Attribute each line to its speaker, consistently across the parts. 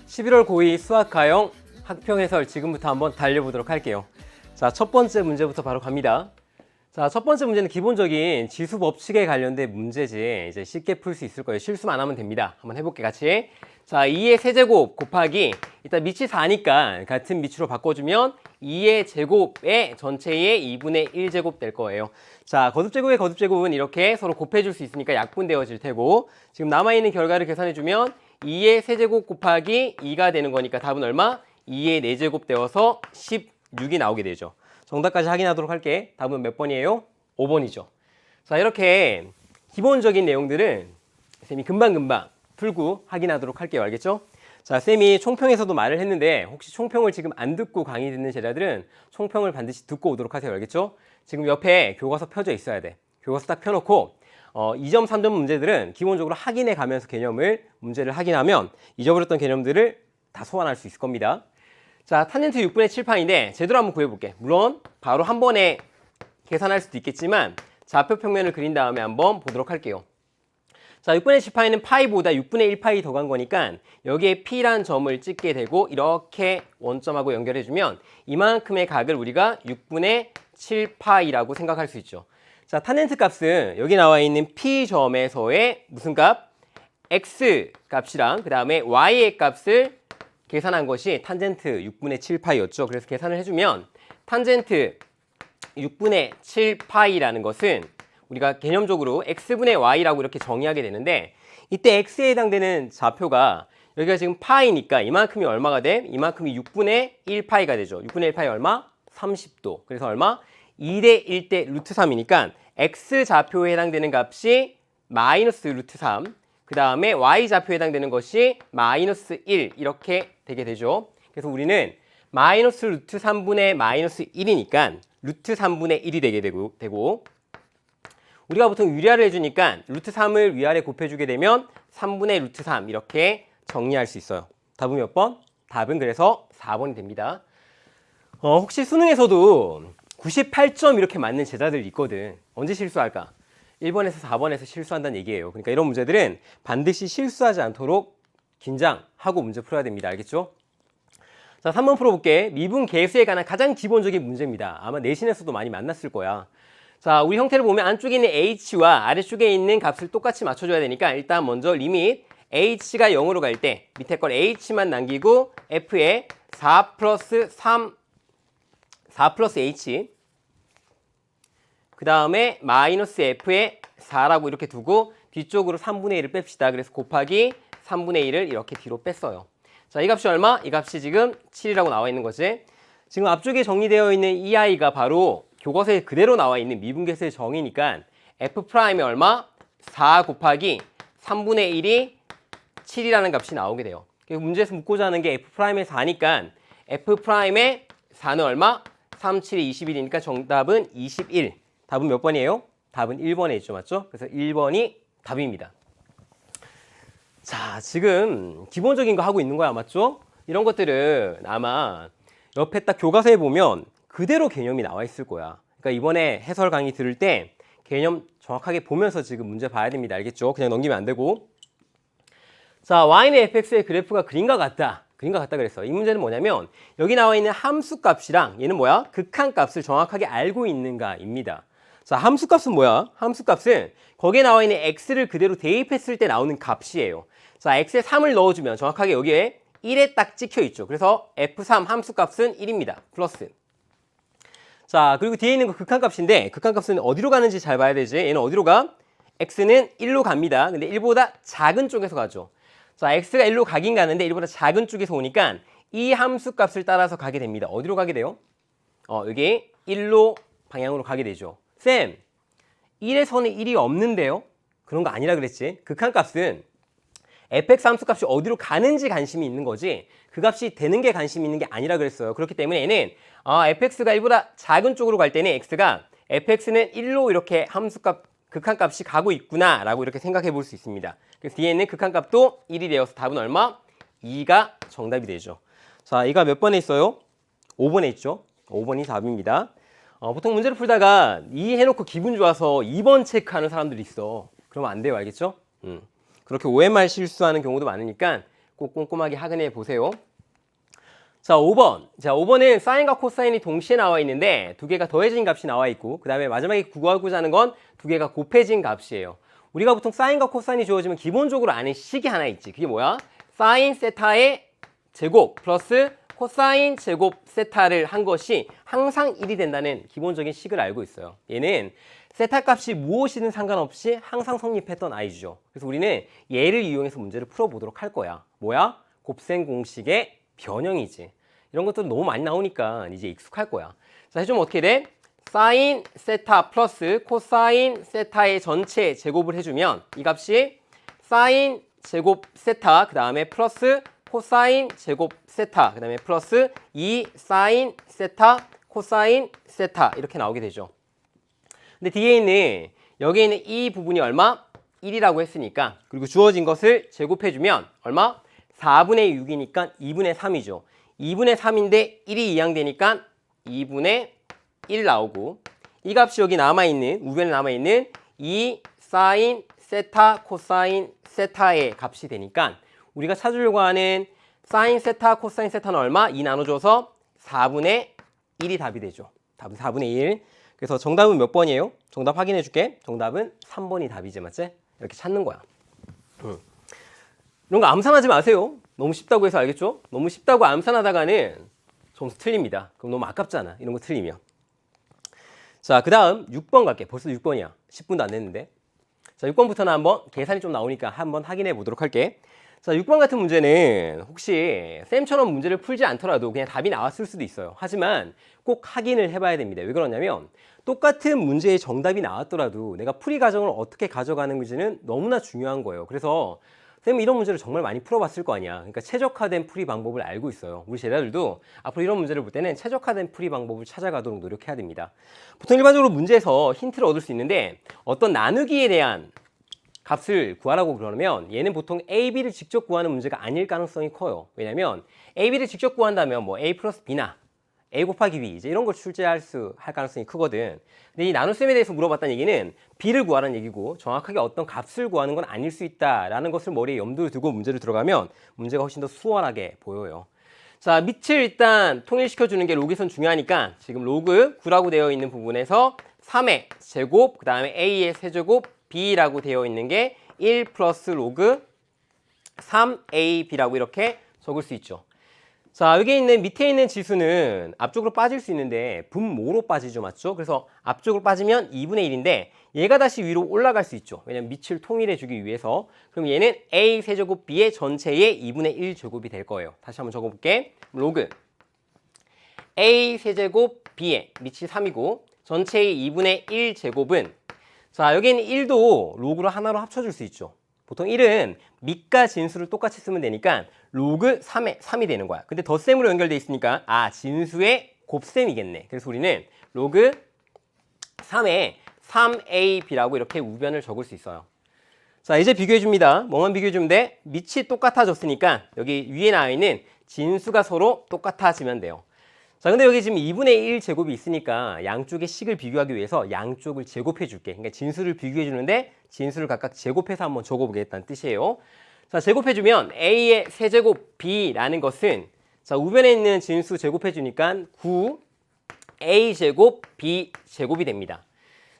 Speaker 1: (11월) 고2 수학가형 학평 해설 지금부터 한번 달려보도록 할게요. 자, 첫 번째 문제부터 바로 갑니다. 자, 첫 번째 문제는 기본적인 지수 법칙에 관련된 문제지. 이제 쉽게 풀 수 있을 거예요. 실수만 안 하면 됩니다. 한번 해볼게 같이. 자, 2의 세제곱 곱하기 일단 밑이 4니까 같은 밑으로 바꿔주면 2의 제곱의 전체의 2분의 1제곱 될 거예요. 자, 거듭제곱의 거듭제곱은 이렇게 서로 곱해줄 수 있으니까 약분되어질 테고, 지금 남아있는 결과를 계산해주면 2의 세제곱 곱하기 2가 되는 거니까 답은 얼마? 2의 4제곱 되어서 16이 나오게 되죠. 정답까지 확인하도록 할게. 답은 몇 번이에요? 5번이죠. 자, 이렇게 기본적인 내용들은 쌤이 금방금방 풀고 확인하도록 할게요. 알겠죠? 자, 쌤이 총평에서도 말을 했는데 혹시 총평을 지금 안 듣고 강의 듣는 제자들은 총평을 반드시 듣고 오도록 하세요. 알겠죠? 지금 옆에 교과서 펴져 있어야 돼. 교과서 딱 펴놓고 2점, 3점 문제들은 기본적으로 확인해 가면서 문제를 확인하면 잊어버렸던 개념들을 다 소환할 수 있을 겁니다. 자, 탄젠트 6분의 7파인데 제대로 한번 구해볼게. 물론 바로 한 번에 계산할 수도 있겠지만 좌표 평면을 그린 다음에 한번 보도록 할게요. 자, 6분의 7파이는 파이보다 6분의 1파이 더 간 거니까 여기에 P란 점을 찍게 되고 이렇게 원점하고 연결해주면 이만큼의 각을 우리가 6분의 7파이라고 생각할 수 있죠. 자, 탄젠트 값은 여기 나와 있는 P점에서의 무슨 값? X 값이랑 그 다음에 Y의 값을 계산한 것이 탄젠트 6분의 7파이였죠. 그래서 계산을 해주면 탄젠트 6분의 7파이라는 것은 우리가 개념적으로 x분의 y라고 이렇게 정의하게 되는데, 이때 x에 해당되는 좌표가 여기가 지금 파이니까 이만큼이 얼마가 돼? 이만큼이 6분의 1파이가 되죠. 6분의 1파이 얼마? 30도. 그래서 얼마? 2대 1대 루트 3이니까 x 좌표에 해당되는 값이 마이너스 루트 3, 그 다음에 y 좌표에 해당되는 것이 마이너스 1 이렇게 되게 되죠. 그래서 우리는 마이너스 루트 3분의 마이너스 1이니까 루트 3분의 1이 되게 되고 우리가 보통 위아래 해주니까 루트 3을 위아래 곱해주게 되면 3분의 루트 3 이렇게 정리할 수 있어요. 답은 몇 번? 답은 그래서 4번이 됩니다. 혹시 수능에서도 98점 이렇게 맞는 제자들이 있거든. 언제 실수할까? 1번에서 4번에서 실수한다는 얘기예요. 그러니까 이런 문제들은 반드시 실수하지 않도록 긴장하고 문제 풀어야 됩니다. 알겠죠? 자, 3번 풀어볼게. 미분 계수에 관한 가장 기본적인 문제입니다. 아마 내신에서도 많이 만났을 거야. 자, 우리 형태를 보면 안쪽에 있는 h와 아래쪽에 있는 값을 똑같이 맞춰줘야 되니까 일단 먼저 리밋 h가 0으로 갈 때 밑에 걸 h만 남기고 f에 4 플러스 h 그 다음에 마이너스 f에 4라고 이렇게 두고 뒤쪽으로 3분의 1을 뺍시다. 그래서 곱하기 3분의 1을 이렇게 뒤로 뺐어요. 자, 이 값이 얼마? 이 값이 지금 7이라고 나와 있는 거지. 지금 앞쪽에 정리되어 있는 이 아이가 바로 교과서에 그대로 나와 있는 미분계수의 정의니까 f'이 얼마? 4 곱하기 3분의 1이 7이라는 값이 나오게 돼요. 문제에서 묻고자 하는 게 f'의 4니까 f'의 4는 얼마? 3, 7이 21이니까 정답은 21. 답은 몇 번이에요? 답은 1번에 있죠. 맞죠? 그래서 1번이 답입니다. 자, 지금 기본적인 거 하고 있는 거야. 맞죠? 이런 것들은 아마 옆에 딱 교과서에 보면 그대로 개념이 나와 있을 거야. 그러니까 이번에 해설 강의 들을 때 개념 정확하게 보면서 지금 문제 봐야 됩니다. 알겠죠? 그냥 넘기면 안 되고. 자, y는 fx의 그래프가 그림과 같다. 그림과 같다 그랬어. 이 문제는 뭐냐면 여기 나와 있는 함수 값이랑 얘는 뭐야? 극한 값을 정확하게 알고 있는가입니다. 자, 함수 값은 뭐야? 함수 값은 거기에 나와 있는 x를 그대로 대입했을 때 나오는 값이에요. 자, x에 3을 넣어주면 정확하게 여기에 1에 딱 찍혀 있죠. 그래서 f3 함수 값은 1입니다. 플러스. 자, 그리고 뒤에 있는 거 극한값인데 극한값은 어디로 가는지 잘 봐야 되지. 얘는 어디로 가? x는 1로 갑니다. 근데 1보다 작은 쪽에서 가죠. 자, x가 1로 가긴 가는데 1보다 작은 쪽에서 오니까 이 함수값을 따라서 가게 됩니다. 어디로 가게 돼요? 여기 1로 방향으로 가게 되죠. 쌤, 1에서는 1이 없는데요? 그런 거 아니라 그랬지. 극한값은 fx 함수값이 어디로 가는지 관심이 있는 거지 그 값이 되는 게 관심이 있는 게 아니라 그랬어요. 그렇기 때문에 얘는 fx가 1보다 작은 쪽으로 갈 때는 fx는 1로 이렇게 함수값 극한값이 가고 있구나 라고 이렇게 생각해 볼 수 있습니다. 그래서 뒤에 있는 극한값도 1이 되어서 답은 얼마? 2가 정답이 되죠. 자, 이가 몇 번에 있어요? 5번에 있죠. 5번이 답입니다. 보통 문제를 풀다가 이 해놓고 기분 좋아서 2번 체크하는 사람들이 있어. 그러면 안 돼요. 알겠죠? 그렇게 OMR 실수하는 경우도 많으니까 꼭 꼼꼼하게 확인해 보세요. 자, 5번. 자, 5번은 사인과 코사인이 동시에 나와 있는데 두 개가 더해진 값이 나와 있고 그 다음에 마지막에 구하고자 하는 건 두 개가 곱해진 값이에요. 우리가 보통 사인과 코사인이 주어지면 기본적으로 아는 식이 하나 있지. 그게 뭐야? 사인 세타의 제곱 플러스 코사인 제곱 세타를 한 것이 항상 1이 된다는 기본적인 식을 알고 있어요. 얘는 세타 값이 무엇이든 상관없이 항상 성립했던 아이죠. 그래서 우리는 얘를 이용해서 문제를 풀어보도록 할 거야. 뭐야? 곱셈 공식의 변형이지. 이런 것들 너무 많이 나오니까 이제 익숙할 거야. 자, 해주면 어떻게 돼? 사인 세타 플러스 코사인 세타의 전체 제곱을 해주면 이 값이 사인 제곱 세타 그 다음에 플러스 코사인 제곱 세타 그 다음에 플러스 2 사인 세타 코사인 세타 이렇게 나오게 되죠. 근데 뒤에 있는 여기에 있는 이 부분이 얼마? 1이라고 했으니까 그리고 주어진 것을 제곱해주면 얼마? 4분의 6이니까 2분의 3이죠. 2분의 3인데 1이 이항되니까 2분의 1 나오고 이 값이 여기 남아있는 우변에 남아있는 2 사인 세타 코사인 세타의 값이 되니까 우리가 찾으려고 하는 사인 세타 코사인 세타는 얼마? 2 나눠줘서 4분의 1이 답이 되죠. 답은 4분의 1. 그래서 정답은 몇 번이에요? 정답 확인해 줄게. 정답은 3번이 답이지, 맞지? 이렇게 찾는 거야. 이런 거 암산하지 마세요. 너무 쉽다고 해서 알겠죠? 너무 쉽다고 암산하다가는 점수 틀립니다. 그럼 너무 아깝잖아. 이런 거 틀리면. 자, 그 다음 6번 갈게. 벌써 6번이야. 10분도 안 됐는데. 자, 6번부터는 한번 계산이 좀 나오니까 한번 확인해 보도록 할게. 자, 6번 같은 문제는 혹시 쌤처럼 문제를 풀지 않더라도 그냥 답이 나왔을 수도 있어요. 하지만 꼭 확인을 해봐야 됩니다. 왜 그러냐면 똑같은 문제의 정답이 나왔더라도 내가 풀이 과정을 어떻게 가져가는지는 너무나 중요한 거예요. 그래서 쌤은 이런 문제를 정말 많이 풀어봤을 거 아니야. 그러니까 최적화된 풀이 방법을 알고 있어요. 우리 제자들도 앞으로 이런 문제를 볼 때는 최적화된 풀이 방법을 찾아가도록 노력해야 됩니다. 보통 일반적으로 문제에서 힌트를 얻을 수 있는데 어떤 나누기에 대한 값을 구하라고 그러면 얘는 보통 A, B를 직접 구하는 문제가 아닐 가능성이 커요. 왜냐면 A, B를 직접 구한다면 뭐 A 플러스 B나 A 곱하기 B 이제 이런 걸 출제할 가능성이 크거든. 근데 이 나눗셈에 대해서 물어봤다는 얘기는 B를 구하라는 얘기고 정확하게 어떤 값을 구하는 건 아닐 수 있다라는 것을 머리에 염두에 두고 문제를 들어가면 문제가 훨씬 더 수월하게 보여요. 자, 밑을 일단 통일시켜주는 게 로그선 중요하니까 지금 로그 9라고 되어 있는 부분에서 3의 제곱 그 다음에 A의 세제곱 B라고 되어 있는 게 1 플러스 로그 3AB라고 이렇게 적을 수 있죠. 자, 여기 있는 밑에 있는 지수는 앞쪽으로 빠질 수 있는데 분모로 빠지죠, 맞죠? 그래서 앞쪽으로 빠지면 2분의 1인데 얘가 다시 위로 올라갈 수 있죠. 왜냐면 밑을 통일해 주기 위해서. 그럼 얘는 A 세제곱 B의 전체의 2분의 1 제곱이 될 거예요. 다시 한번 적어볼게. 로그 A 세제곱 B의 밑이 3이고 전체의 2분의 1 제곱은 자, 여기는 1도 로그로 하나로 합쳐줄 수 있죠. 보통 1은 밑과 진수를 똑같이 쓰면 되니까 로그 3의 3이 되는 거야. 근데 덧셈으로 연결돼 있으니까 진수의 곱셈이겠네. 그래서 우리는 로그 3의 3AB라고 이렇게 우변을 적을 수 있어요. 자, 이제 비교해 줍니다. 뭐만 비교해 주면 돼? 밑이 똑같아졌으니까 여기 위에 나와 있는 진수가 서로 똑같아지면 돼요. 자, 근데 여기 지금 2분의 1 제곱이 있으니까 양쪽의 식을 비교하기 위해서 양쪽을 제곱해 줄게. 그러니까 진수를 비교해 주는데 진수를 각각 제곱해서 한번 적어보겠다는 뜻이에요. 자, 제곱해 주면 A의 세제곱 B라는 것은 자, 우변에 있는 진수 제곱해 주니까 9 A 제곱 B 제곱이 됩니다.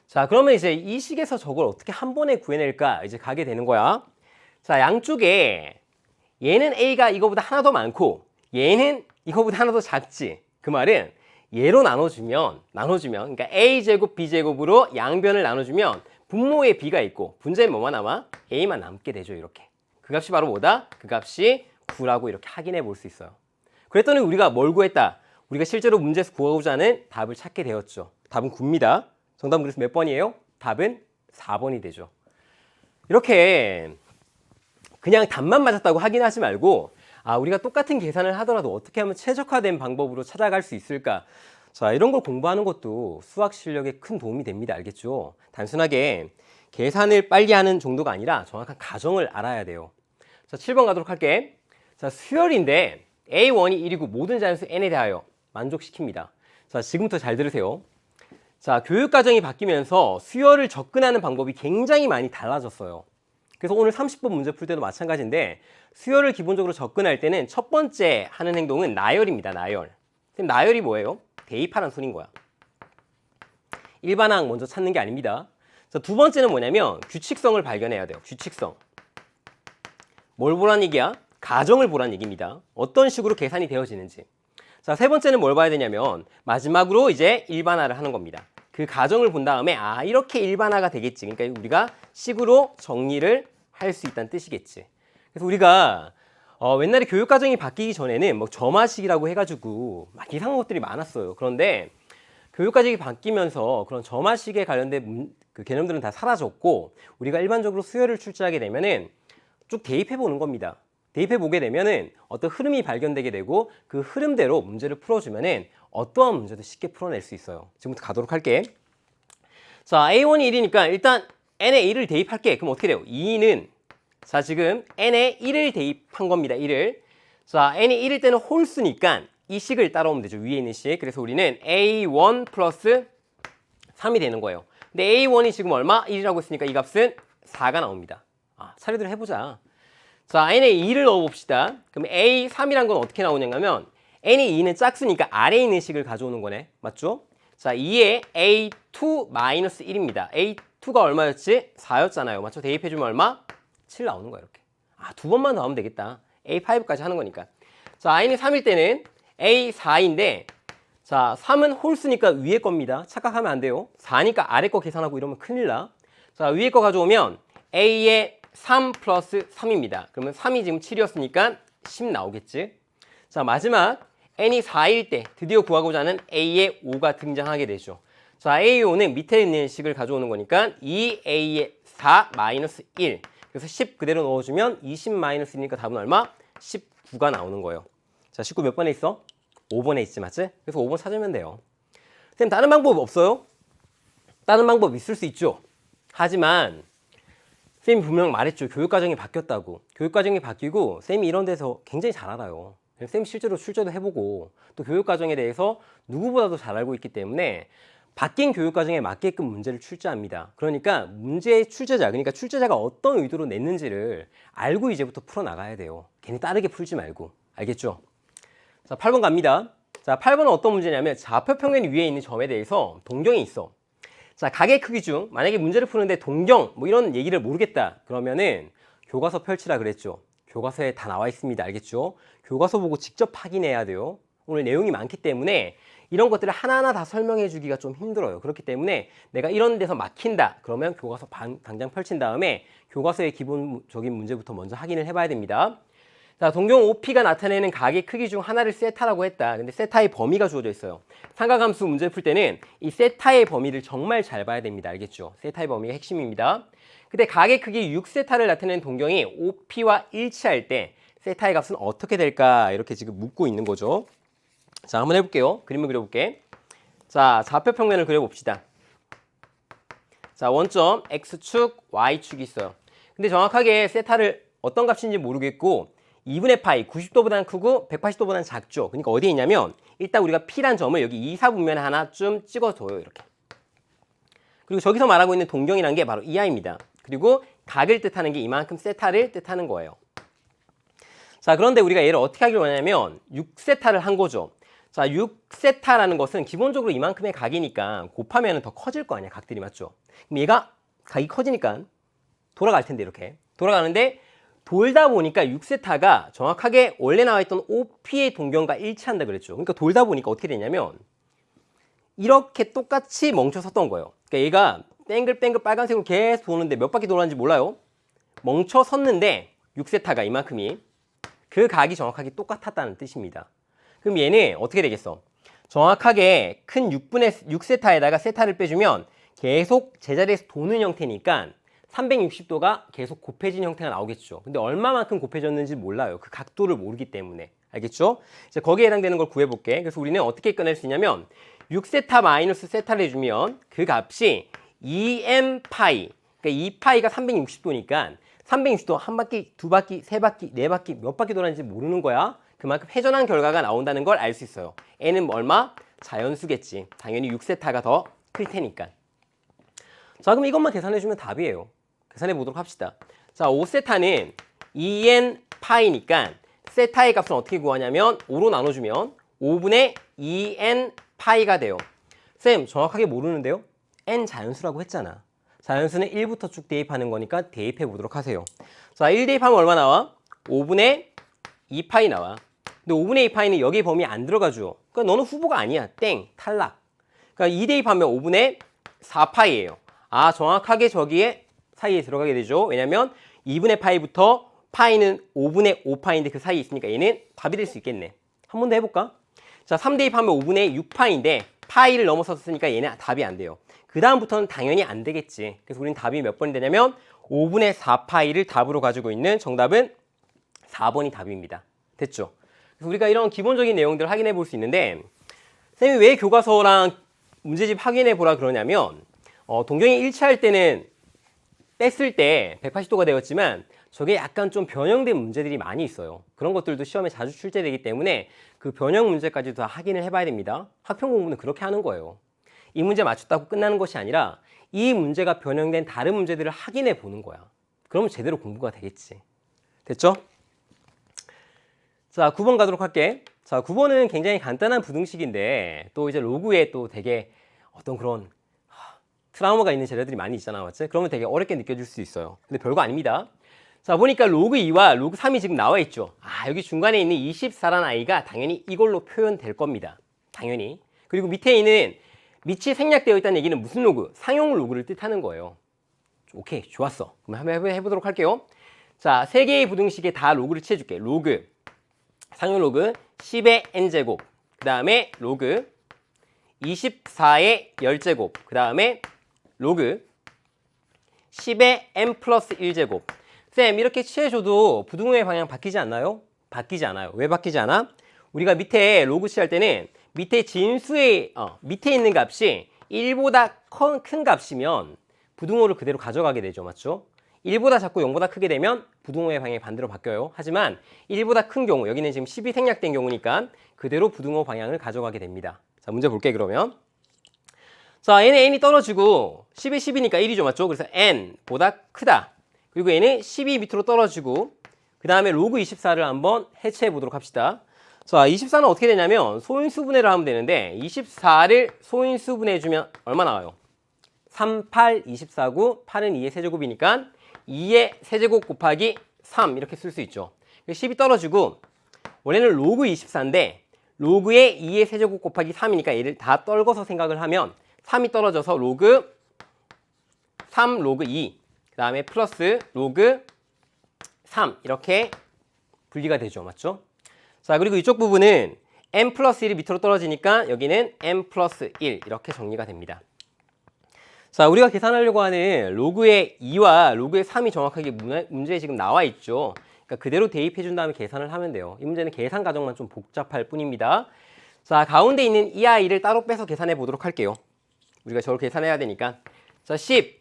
Speaker 1: 자, 그러면 이제 이 식에서 저걸 어떻게 한 번에 구해낼까 이제 가게 되는 거야. 자, 양쪽에 얘는 A가 이거보다 하나 더 많고 얘는 이거보다 하나 더 작지. 그 말은 얘로 나눠주면 그러니까 A제곱 B제곱으로 양변을 나눠주면 분모에 B가 있고 분자에 뭐만 남아? A만 남게 되죠. 이렇게. 그 값이 바로 뭐다? 그 값이 9라고 이렇게 확인해 볼 수 있어요. 그랬더니 우리가 뭘 구했다? 우리가 실제로 문제에서 구하고자 하는 답을 찾게 되었죠. 답은 9입니다. 정답은 그래서 몇 번이에요? 답은 4번이 되죠. 이렇게 그냥 답만 맞았다고 확인하지 말고 우리가 똑같은 계산을 하더라도 어떻게 하면 최적화된 방법으로 찾아갈 수 있을까? 자, 이런 걸 공부하는 것도 수학 실력에 큰 도움이 됩니다. 알겠죠? 단순하게 계산을 빨리 하는 정도가 아니라 정확한 가정을 알아야 돼요. 자, 7번 가도록 할게. 자, 수열인데 A1이 1이고 모든 자연수 N에 대하여 만족시킵니다. 자, 지금부터 잘 들으세요. 자, 교육과정이 바뀌면서 수열을 접근하는 방법이 굉장히 많이 달라졌어요. 그래서 오늘 30번 문제 풀 때도 마찬가지인데 수열을 기본적으로 접근할 때는 첫 번째 하는 행동은 나열입니다. 나열. 그럼 나열이 뭐예요? 대입하라는 소리인 거야. 일반항 먼저 찾는 게 아닙니다. 자, 두 번째는 뭐냐면 규칙성을 발견해야 돼요. 규칙성. 뭘 보란 얘기야? 가정을 보란 얘기입니다. 어떤 식으로 계산이 되어지는지. 자, 세 번째는 뭘 봐야 되냐면 마지막으로 이제 일반화를 하는 겁니다. 그 가정을 본 다음에 아 이렇게 일반화가 되겠지. 그러니까 우리가 식으로 정리를 할 수 있다는 뜻이겠지. 그래서 우리가 옛날에 교육과정이 바뀌기 전에는 뭐 점화식이라고 해가지고 막 이상한 것들이 많았어요. 그런데 교육과정이 바뀌면서 그런 점화식에 관련된 그 개념들은 다 사라졌고 우리가 일반적으로 수열을 출제하게 되면은 쭉 대입해 보는 겁니다. 대입해 보게 되면은 어떤 흐름이 발견되게 되고 그 흐름대로 문제를 풀어주면은 어떠한 문제도 쉽게 풀어낼 수 있어요. 지금부터 가도록 할게. 자, A1이 1이니까 일단 n에 1을 대입할게. 그럼 어떻게 돼요? 2는 자 지금 n에 1을 대입한 겁니다. 1을. 자, n이 1일 때는 홀수니까 이 식을 따라오면 되죠. 위에 있는 식. 그래서 우리는 A1 플러스 3이 되는 거예요. 근데 A1이 지금 얼마? 1이라고 했으니까 이 값은 4가 나옵니다. 차례대로 해보자. 자, n에 2를 넣어봅시다. 그럼 A3이란 건 어떻게 나오냐면 n이 2는 짝수니까 아래에 있는 식을 가져오는 거네. 맞죠? 자, 2에 A2-1입니다. A2가 얼마였지? 4였잖아요. 맞죠? 대입해주면 얼마? 7 나오는 거야 이렇게. 두 번만 더 하면 되겠다. A5까지 하는 거니까. 자, i는 3일 때는 A4인데 자, 3은 홀수니까 위에 겁니다. 착각하면 안 돼요. 4니까 아래 거 계산하고 이러면 큰일 나. 자, 위에 거 가져오면 A의 3 플러스 3입니다. 그러면 3이 지금 7이었으니까 10 나오겠지. 자, 마지막 n이 4일 때 드디어 구하고자 하는 A의 5가 등장하게 되죠. 자, A의 5는 밑에 있는 식을 가져오는 거니까 2A의 4 마이너스 1. 그래서 10 그대로 넣어주면 20 마이너스 1이니까 답은 얼마? 19가 나오는 거예요. 자, 19 몇 번에 있어? 5번에 있지, 맞지? 그래서 5번 찾으면 돼요. 선생님, 다른 방법 없어요? 다른 방법 있을 수 있죠. 하지만 쌤이 분명 말했죠. 교육과정이 바뀌었다고. 교육과정이 바뀌고 쌤이 이런 데서 굉장히 잘 알아요. 쌤이 실제로 출제도 해보고 또 교육과정에 대해서 누구보다도 잘 알고 있기 때문에 바뀐 교육과정에 맞게끔 문제를 출제합니다. 그러니까 문제의 출제자, 그러니까 출제자가 어떤 의도로 냈는지를 알고 이제부터 풀어나가야 돼요. 괜히 다르게 풀지 말고. 알겠죠? 자, 8번 갑니다. 자, 8번은 어떤 문제냐면 좌표평면 위에 있는 점에 대해서 동경이 있어. 자, 각의 크기 중 만약에 문제를 푸는데 동경 뭐 이런 얘기를 모르겠다 그러면은 교과서 펼치라 그랬죠. 교과서에 다 나와 있습니다. 알겠죠? 교과서 보고 직접 확인해야 돼요. 오늘 내용이 많기 때문에 이런 것들을 하나하나 다 설명해 주기가 좀 힘들어요. 그렇기 때문에 내가 이런 데서 막힌다 그러면 교과서 당장 펼친 다음에 교과서의 기본적인 문제부터 먼저 확인을 해봐야 됩니다. 자, 동경 OP가 나타내는 각의 크기 중 하나를 세타라고 했다. 근데 세타의 범위가 주어져 있어요. 삼각함수 문제 풀 때는 이 세타의 범위를 정말 잘 봐야 됩니다. 알겠죠? 세타의 범위가 핵심입니다. 근데 각의 크기 6세타를 나타내는 동경이 OP와 일치할 때 세타의 값은 어떻게 될까? 이렇게 지금 묻고 있는 거죠. 자, 한번 해볼게요. 그림을 그려볼게. 자, 좌표평면을 그려봅시다. 자, 원점 X축, Y축이 있어요. 근데 정확하게 세타를 어떤 값인지 모르겠고 2분의 파이 90도보다는 크고 180도보다는 작죠. 그러니까 어디에 있냐면 일단 우리가 P란 점을 여기 이사분면에 하나 좀 찍어줘요. 이렇게. 그리고 저기서 말하고 있는 동경이라는 게 바로 이하입니다. 그리고 각을 뜻하는 게 이만큼 세타를 뜻하는 거예요. 자, 그런데 우리가 얘를 어떻게 하기로 하냐면 6세타를 한 거죠. 자, 6세타라는 것은 기본적으로 이만큼의 각이니까 곱하면 더 커질 거 아니야. 각들이 맞죠? 그럼 얘가 각이 커지니까 돌아갈 텐데 이렇게. 돌아가는데 돌다 보니까 6세타가 정확하게 원래 나와 있던 OP의 동경과 일치한다 그랬죠. 그러니까 돌다 보니까 어떻게 되냐면 이렇게 똑같이 멈춰 섰던 거예요. 그러니까 얘가 뱅글뱅글 빨간색으로 계속 도는데 몇 바퀴 돌았는지 몰라요. 멈춰 섰는데 6세타가 이만큼이 그 각이 정확하게 똑같았다는 뜻입니다. 그럼 얘는 어떻게 되겠어? 정확하게 큰 6세타에다가 세타를 빼주면 계속 제자리에서 도는 형태니까 360도가 계속 곱해진 형태가 나오겠죠. 근데 얼마만큼 곱해졌는지 몰라요. 그 각도를 모르기 때문에. 알겠죠? 이제 거기에 해당되는 걸 구해볼게. 그래서 우리는 어떻게 꺼낼 수 있냐면 6세타 마이너스 세타를 해주면 그 값이 2m 파이, 그러니까 2파이가 360도니까 360도 한 바퀴, 두 바퀴, 세 바퀴, 네 바퀴 몇 바퀴 돌았는지 모르는 거야. 그만큼 회전한 결과가 나온다는 걸 알 수 있어요. n은 얼마? 자연수겠지. 당연히 6세타가 더 클 테니까. 자, 그럼 이것만 계산해주면 답이에요. 계산해 보도록 합시다. 자, 5세타는 2n 파이니까 세타의 값은 어떻게 구하냐면 5로 나눠주면 5분의 2n 파이가 돼요. 쌤, 정확하게 모르는데요? n 자연수라고 했잖아. 자연수는 1부터 쭉 대입하는 거니까 대입해 보도록 하세요. 자, 1 대입하면 얼마 나와? 5분의 2파이 나와. 근데 5분의 2파이는 여기 범위 안 들어가죠. 그러니까 너는 후보가 아니야. 땡, 탈락. 그러니까 2 대입하면 5분의 4파이예요. 아, 정확하게 저기에 사이에 들어가게 되죠. 왜냐면 2분의 파이부터 파이는 5분의 5파이인데 그 사이에 있으니까 얘는 답이 될 수 있겠네. 한 번 더 해볼까? 자, 3 대입하면 5분의 6파이인데 파이를 넘어섰으니까 얘는 답이 안 돼요. 그 다음부터는 당연히 안 되겠지. 그래서 우리는 답이 몇 번이 되냐면 5분의 4파이를 답으로 가지고 있는 정답은 4번이 답입니다. 됐죠? 그래서 우리가 이런 기본적인 내용들을 확인해 볼 수 있는데 쌤이 왜 교과서랑 문제집 확인해 보라 그러냐면 동경이 1차 할 때는 뺐을 때 180도가 되었지만 저게 약간 좀 변형된 문제들이 많이 있어요. 그런 것들도 시험에 자주 출제되기 때문에 그 변형 문제까지도 다 확인을 해봐야 됩니다. 학평 공부는 그렇게 하는 거예요. 이 문제 맞췄다고 끝나는 것이 아니라 이 문제가 변형된 다른 문제들을 확인해 보는 거야. 그러면 제대로 공부가 되겠지. 됐죠? 자, 9번 가도록 할게. 자, 9번은 굉장히 간단한 부등식인데 또 이제 로그에 또 되게 어떤 그런 트라우마가 있는 재료들이 많이 있잖아, 맞지? 그러면 되게 어렵게 느껴질 수 있어요. 근데 별거 아닙니다. 자, 보니까 로그 2와 로그 3이 지금 나와 있죠. 아, 여기 중간에 있는 24라는 아이가 당연히 이걸로 표현될 겁니다. 당연히. 그리고 밑에 있는 밑이 생략되어 있다는 얘기는 무슨 로그? 상용 로그를 뜻하는 거예요. 오케이, 좋았어. 그럼 한번 해보도록 할게요. 자, 세 개의 부등식에 다 로그를 취해줄게. 로그, 상용 로그 10의 n제곱, 그 다음에 로그 24의 10제곱, 그 다음에 로그 10의 n 플러스 1제곱. 쌤, 이렇게 취해줘도 부등호의 방향 바뀌지 않나요? 바뀌지 않아요. 왜 바뀌지 않아? 우리가 밑에 로그 취할 때는 밑에 진수의 밑에 있는 값이 1보다 큰 값이면 부등호를 그대로 가져가게 되죠. 맞죠? 1보다 작고 0보다 크게 되면 부등호의 방향이 반대로 바뀌어요. 하지만 1보다 큰 경우, 여기는 지금 10이 생략된 경우니까 그대로 부등호 방향을 가져가게 됩니다. 자, 문제 볼게 그러면. 자, 얘는 n이 떨어지고 10이 10이니까 1이죠. 맞죠? 그래서 n보다 크다. 그리고 얘는 12 밑으로 떨어지고 그 다음에 로그 24를 한번 해체해 보도록 합시다. 자, 24는 어떻게 되냐면 소인수분해를 하면 되는데 24를 소인수분해해주면 얼마 나와요? 3, 8, 24고 8은 2의 세제곱이니까 2의 세제곱 곱하기 3 이렇게 쓸 수 있죠. 10이 떨어지고 원래는 로그 24인데 로그의 2의 세제곱 곱하기 3이니까 얘를 다 떨궈서 생각을 하면 3이 떨어져서 로그 3 로그 2 그 다음에 플러스 로그 3 이렇게 분리가 되죠. 맞죠? 자, 그리고 이쪽 부분은 n 플러스 1이 밑으로 떨어지니까 여기는 n 플러스 1 이렇게 정리가 됩니다. 자, 우리가 계산하려고 하는 로그의 2와 로그의 3이 정확하게 문제에 지금 나와 있죠. 그러니까 그대로 대입해 준 다음에 계산을 하면 돼요. 이 문제는 계산 과정만 좀 복잡할 뿐입니다. 자, 가운데 있는 이 아이를 따로 빼서 계산해 보도록 할게요. 우리가 저걸 계산해야 되니까. 자, 10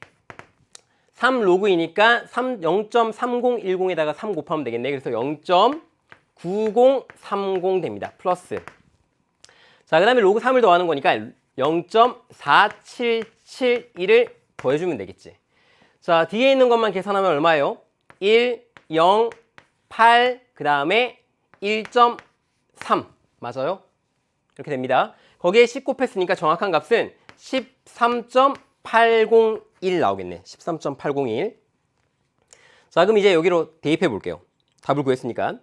Speaker 1: 3 로그이니까 0.3010에다가 3 곱하면 되겠네. 그래서 0.9030 됩니다. 플러스. 자, 그 다음에 로그 3을 더하는 거니까 0.4771을 더해주면 되겠지. 자, 뒤에 있는 것만 계산하면 얼마예요? 1, 0, 8, 그 다음에 1.3 맞아요? 이렇게 됩니다. 거기에 10 곱했으니까 정확한 값은 13.801 나오겠네. 13.801. 자, 그럼 이제 여기로 대입해 볼게요. 답을 구했으니까.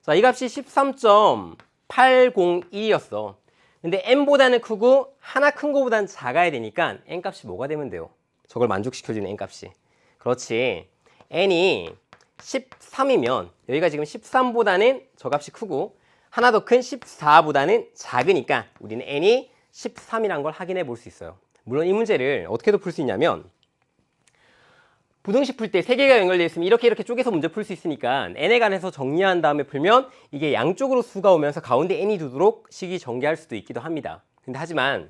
Speaker 1: 자, 이 값이 13.801이었어. 근데 n보다는 크고 하나 큰 거보다는 작아야 되니까 n 값이 뭐가 되면 돼요? 저걸 만족시켜주는 n 값이. 그렇지. n이 13이면 여기가 지금 13보다는 저 값이 크고 하나 더 큰 14보다는 작으니까 우리는 n이 13이란 걸 확인해 볼 수 있어요. 물론 이 문제를 어떻게도 풀 수 있냐면 부등식 풀 때 세 개가 연결되어 있으면 이렇게 쪼개서 문제 풀 수 있으니까 n에 관해서 정리한 다음에 풀면 이게 양쪽으로 수가 오면서 가운데 n이 두도록 식이 전개할 수도 있기도 합니다. 근데 하지만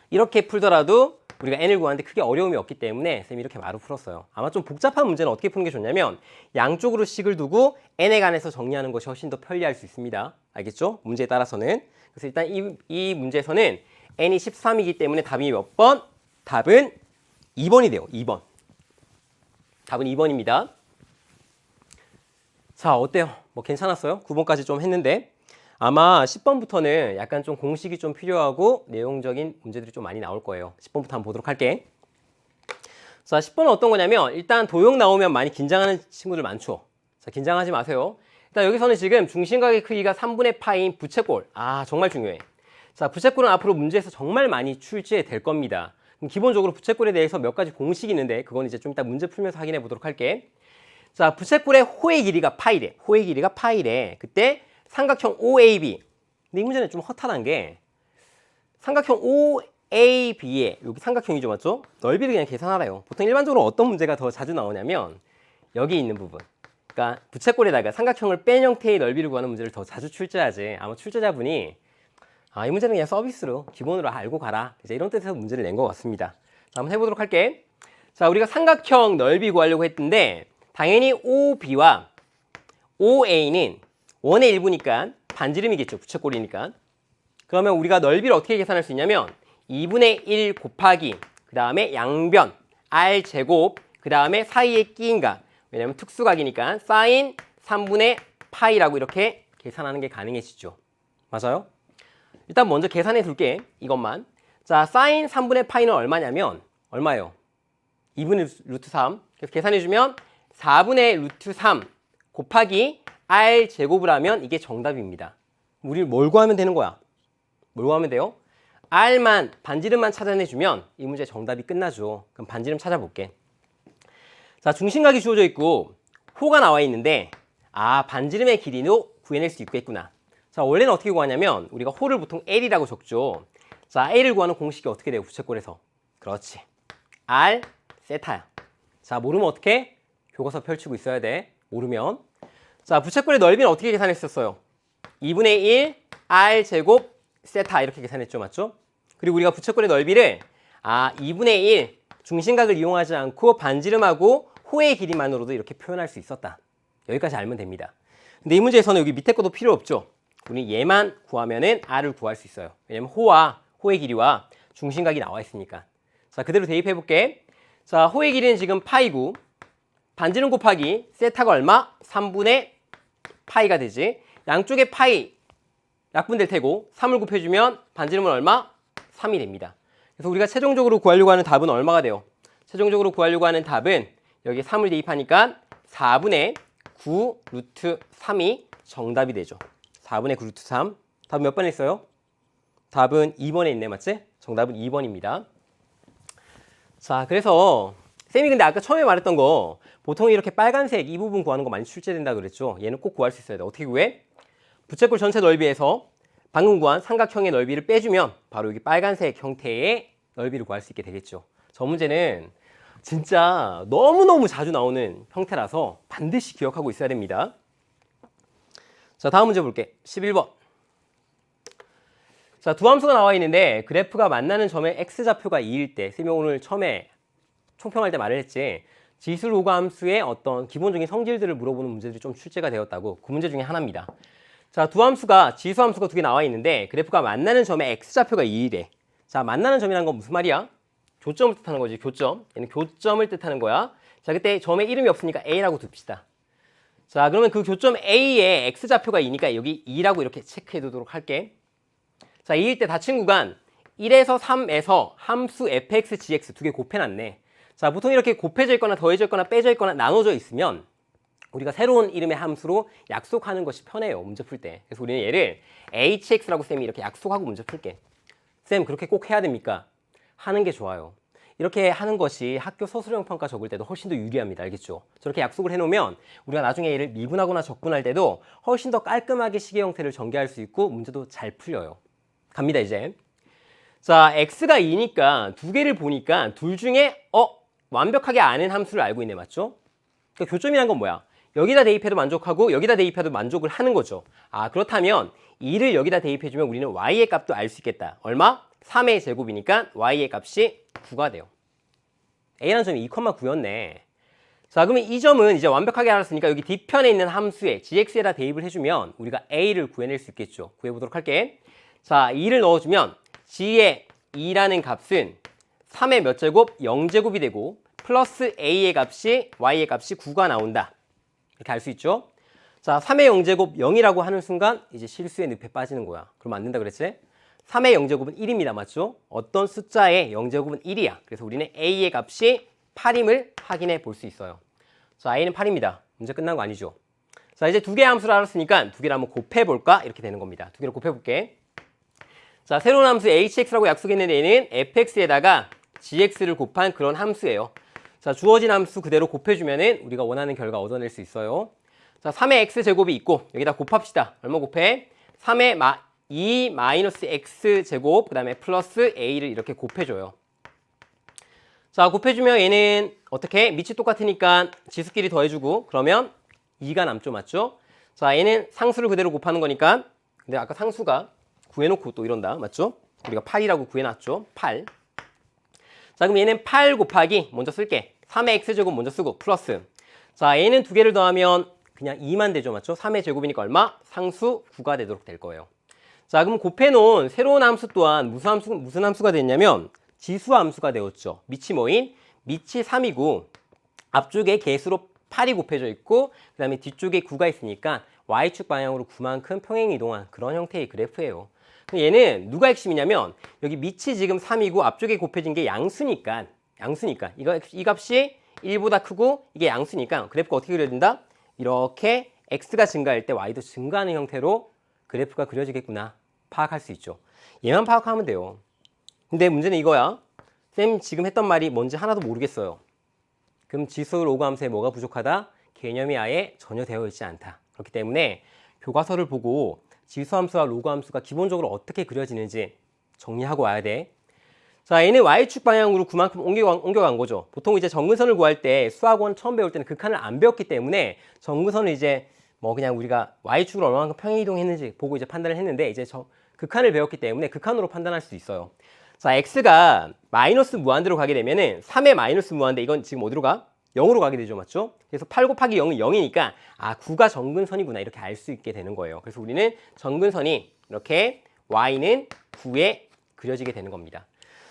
Speaker 1: 이렇게 풀더라도 우리가 n을 구하는데 크게 어려움이 없기 때문에 쌤이 이렇게 바로 풀었어요. 아마 좀 복잡한 문제는 어떻게 푸는 게 좋냐면 양쪽으로 식을 두고 n에 관해서 정리하는 것이 훨씬 더 편리할 수 있습니다. 알겠죠? 문제에 따라서는. 그래서 일단 이 문제에서는 n이 13이기 때문에 답이 몇 번? 답은 2번이 돼요. 2번. 답은 2번입니다. 자, 어때요? 뭐 괜찮았어요? 9번까지 좀 했는데 아마 10번부터는 약간 좀 공식이 좀 필요하고 내용적인 문제들이 좀 많이 나올 거예요. 10번부터 한번 보도록 할게. 자, 10번은 어떤 거냐면 일단 도형 나오면 많이 긴장하는 친구들 많죠. 자, 긴장하지 마세요. 일단 여기서는 지금 중심각의 크기가 3분의 파인 부채꼴. 아, 정말 중요해. 자, 부채꼴은 앞으로 문제에서 정말 많이 출제될 겁니다. 그럼 기본적으로 부채꼴에 대해서 몇 가지 공식이 있는데 그건 이제 좀 이따 문제 풀면서 확인해 보도록 할게. 자, 부채꼴의 호의 길이가 파이래. 호의 길이가 파이래. 그때 삼각형 OAB. 근데 이 문제는 좀 허탈한 게 삼각형 OAB에 여기 삼각형이죠, 맞죠? 넓이를 그냥 계산하래요. 보통 일반적으로 어떤 문제가 더 자주 나오냐면 여기 있는 부분. 그러니까 부채꼴에다가 삼각형을 뺀 형태의 넓이를 구하는 문제를 더 자주 출제하지. 아마 출제자분이 이 문제는 그냥 서비스로 기본으로 알고 가라. 이제 이런 뜻에서 문제를 낸 것 같습니다. 자, 한번 해보도록 할게. 자, 우리가 삼각형 넓이 구하려고 했는데 당연히 OB와 OA는 원의 일부니까 반지름이겠죠. 부채꼴이니까. 그러면 우리가 넓이를 어떻게 계산할 수 있냐면 2분의 1 곱하기 그 다음에 양변 R제곱 그 다음에 사이에 끼인 각. 왜냐면 특수각이니까 사인 3분의 파이라고 이렇게 계산하는 게 가능해지죠. 맞아요? 일단 먼저 계산해 둘게. 이것만. 자, 사인 3분의 파이는 얼마냐면 얼마예요? 2분의 루트 3. 그래서 계산해 주면 4분의 루트 3 곱하기 R제곱을 하면 이게 정답입니다. 우리 뭘 구하면 되는 거야? 뭘 구하면 돼요? R만, 반지름만 찾아내주면 이 문제 정답이 끝나죠. 그럼 반지름 찾아볼게. 자, 중심각이 주어져 있고 호가 나와 있는데 반지름의 길이도 구해낼 수 있겠구나. 자, 원래는 어떻게 구하냐면 우리가 호를 보통 L이라고 적죠. 자, L을 구하는 공식이 어떻게 돼요? 부채꼴에서. 그렇지. R 세타야. 자, 모르면 어떻게? 교과서 펼치고 있어야 돼. 모르면. 자, 부채꼴의 넓이는 어떻게 계산했었어요? 2분의 1 R제곱 세타 이렇게 계산했죠. 맞죠? 그리고 우리가 부채꼴의 넓이를 2분의 1 중심각을 이용하지 않고 반지름하고 호의 길이만으로도 이렇게 표현할 수 있었다. 여기까지 알면 됩니다. 근데 이 문제에서는 여기 밑에 것도 필요 없죠. 우리 얘만 구하면은 R을 구할 수 있어요. 왜냐면 호와 호의 길이와 중심각이 나와 있으니까. 자, 그대로 대입해 볼게. 자, 호의 길이는 지금 파이고 반지름 곱하기 세타가 얼마? 3분의 파이가 되지. 양쪽에 파이 약분될 테고 3을 곱해주면 반지름은 얼마? 3이 됩니다. 그래서 우리가 최종적으로 구하려고 하는 답은 얼마가 돼요? 최종적으로 구하려고 하는 답은 여기 3을 대입하니까 4분의 9 루트 3이 정답이 되죠. 4분의 9 루트 3. 답은 몇 번에 있어요? 답은 2번에 있네, 맞지? 정답은 2번입니다. 자, 그래서 쌤이 근데 아까 처음에 말했던 거 보통 이렇게 빨간색 이 부분 구하는 거 많이 출제된다 그랬죠. 얘는 꼭 구할 수 있어야 돼. 어떻게 구해? 부채꼴 전체 넓이에서 방금 구한 삼각형의 넓이를 빼주면 바로 여기 빨간색 형태의 넓이를 구할 수 있게 되겠죠. 저 문제는 진짜 너무너무 자주 나오는 형태라서 반드시 기억하고 있어야 됩니다. 자, 다음 문제 볼게. 11번. 자, 두 함수가 나와 있는데 그래프가 만나는 점의 x좌표가 2일 때 쌤이 오늘 처음에 총평할 때 말을 했지. 지수로가 함수의 어떤 기본적인 성질들을 물어보는 문제들이 좀 출제가 되었다고. 그 문제 중에 하나입니다. 자, 두 함수가 지수 함수가 두 개 나와 있는데 그래프가 만나는 점의 x좌표가 2이래. 자, 만나는 점이란 건 무슨 말이야? 교점을 뜻하는 거지. 교점. 얘는 교점을 뜻하는 거야. 자, 그때 점의 이름이 없으니까 A라고 둡시다. 자, 그러면 그 교점 A의 x좌표가 2니까 여기 2라고 이렇게 체크해 두도록 할게. 자, 2일 때 닫힌 구간 1에서 3에서 함수 fx, gx 두 개 곱해놨네. 자, 보통 이렇게 곱해져 있거나 더해져 있거나 빼져 있거나 나눠져 있으면 우리가 새로운 이름의 함수로 약속하는 것이 편해요. 문제 풀 때. 그래서 우리는 얘를 hx라고 쌤이 이렇게 약속하고 문제 풀게. 쌤, 그렇게 꼭 해야 됩니까? 하는 게 좋아요. 이렇게 하는 것이 학교 서술형 평가 적을 때도 훨씬 더 유리합니다. 알겠죠? 저렇게 약속을 해놓으면 우리가 나중에 얘를 미분하거나 적분할 때도 훨씬 더 깔끔하게 식의 형태를 전개할 수 있고 문제도 잘 풀려요. 갑니다, 이제. 자, x가 2니까 두 개를 보니까 둘 중에 완벽하게 아는 함수를 알고 있네, 맞죠? 그러니까 교점이란 건 뭐야? 여기다 대입해도 만족하고 여기다 대입해도 만족을 하는 거죠. 그렇다면 2를 여기다 대입해주면 우리는 y의 값도 알 수 있겠다. 얼마? 3의 제곱이니까 y의 값이 9가 돼요. a라는 점이 2,9였네. 자, 그러면 이 점은 이제 완벽하게 알았으니까 여기 뒤편에 있는 함수에 gx에다 대입을 해주면 우리가 a를 구해낼 수 있겠죠. 구해보도록 할게. 자, 2를 넣어주면 g의 2라는 값은 3의 몇 제곱? 0제곱이 되고 플러스 a의 값이 y의 값이 9가 나온다. 이렇게 알 수 있죠? 자, 3의 0제곱 0이라고 하는 순간 이제 실수의 늪에 빠지는 거야. 그럼 안 된다 그랬지? 3의 0제곱은 1입니다. 맞죠? 어떤 숫자의 0제곱은 1이야. 그래서 우리는 a의 값이 8임을 확인해 볼 수 있어요. 자, a는 8입니다. 문제 끝난 거 아니죠? 자, 이제 두 개의 함수를 알았으니까 두 개를 한번 곱해볼까? 이렇게 되는 겁니다. 두 개를 곱해볼게. 자, 새로운 함수 hx라고 약속했는데 얘는 fx에다가 gx를 곱한 그런 함수예요. 자, 주어진 함수 그대로 곱해주면은 우리가 원하는 결과 얻어낼 수 있어요. 자, 3의 x제곱이 있고 여기다 곱합시다. 얼마 곱해? 3의 2 마이너스 x제곱 그 다음에 플러스 a를 이렇게 곱해줘요. 자, 곱해주면 얘는 어떻게? 밑이 똑같으니까 지수끼리 더해주고 그러면 2가 남죠. 맞죠? 자, 얘는 상수를 그대로 곱하는 거니까 근데 아까 상수가 구해놓고 또 이런다. 맞죠? 우리가 8이라고 구해놨죠. 8. 자, 그럼 얘는 8 곱하기 먼저 쓸게. 3의 x제곱 먼저 쓰고 플러스. 자, 얘는 두 개를 더하면 그냥 2만 되죠. 맞죠? 3의 제곱이니까 얼마? 상수 9가 되도록 될 거예요. 자, 그럼 곱해놓은 새로운 함수 또한 무슨 함수가 됐냐면 지수 함수가 되었죠. 밑이 뭐인? 밑이 3이고 앞쪽에 개수로 8이 곱해져 있고 그 다음에 뒤쪽에 9가 있으니까 y축 방향으로 9만큼 평행 이동한 그런 형태의 그래프예요. 얘는 누가 핵심이냐면 여기 밑이 지금 3이고 앞쪽에 곱해진 게 양수니까 이 값이 1보다 크고 이게 양수니까 그래프가 어떻게 그려진다? 이렇게 x가 증가할 때 y도 증가하는 형태로 그래프가 그려지겠구나 파악할 수 있죠. 얘만 파악하면 돼요. 근데 문제는 이거야. 쌤 지금 했던 말이 뭔지 하나도 모르겠어요. 그럼 지수 로그 함수에 뭐가 부족하다? 개념이 아예 전혀 되어 있지 않다. 그렇기 때문에 교과서를 보고 지수 함수와 로그 함수가 기본적으로 어떻게 그려지는지 정리하고 와야 돼. 자, 얘는 y축 방향으로 그만큼 옮겨간 거죠. 보통 이제 정근선을 구할 때 수학원 처음 배울 때는 극한을 안 배웠기 때문에 정근선을 이제 뭐 그냥 우리가 y축으로 얼마만큼 평행 이동했는지 보고 이제 판단을 했는데 이제 극한을 배웠기 때문에 극한으로 판단할 수 있어요. 자, x가 마이너스 무한대로 가게 되면은 3의 마이너스 무한대 이건 지금 어디로 가? 0으로 가게 되죠. 맞죠? 그래서 8 곱하기 0은 0이니까 아 9가 정근선이구나 이렇게 알 수 있게 되는 거예요. 그래서 우리는 정근선이 이렇게 y는 9에 그려지게 되는 겁니다.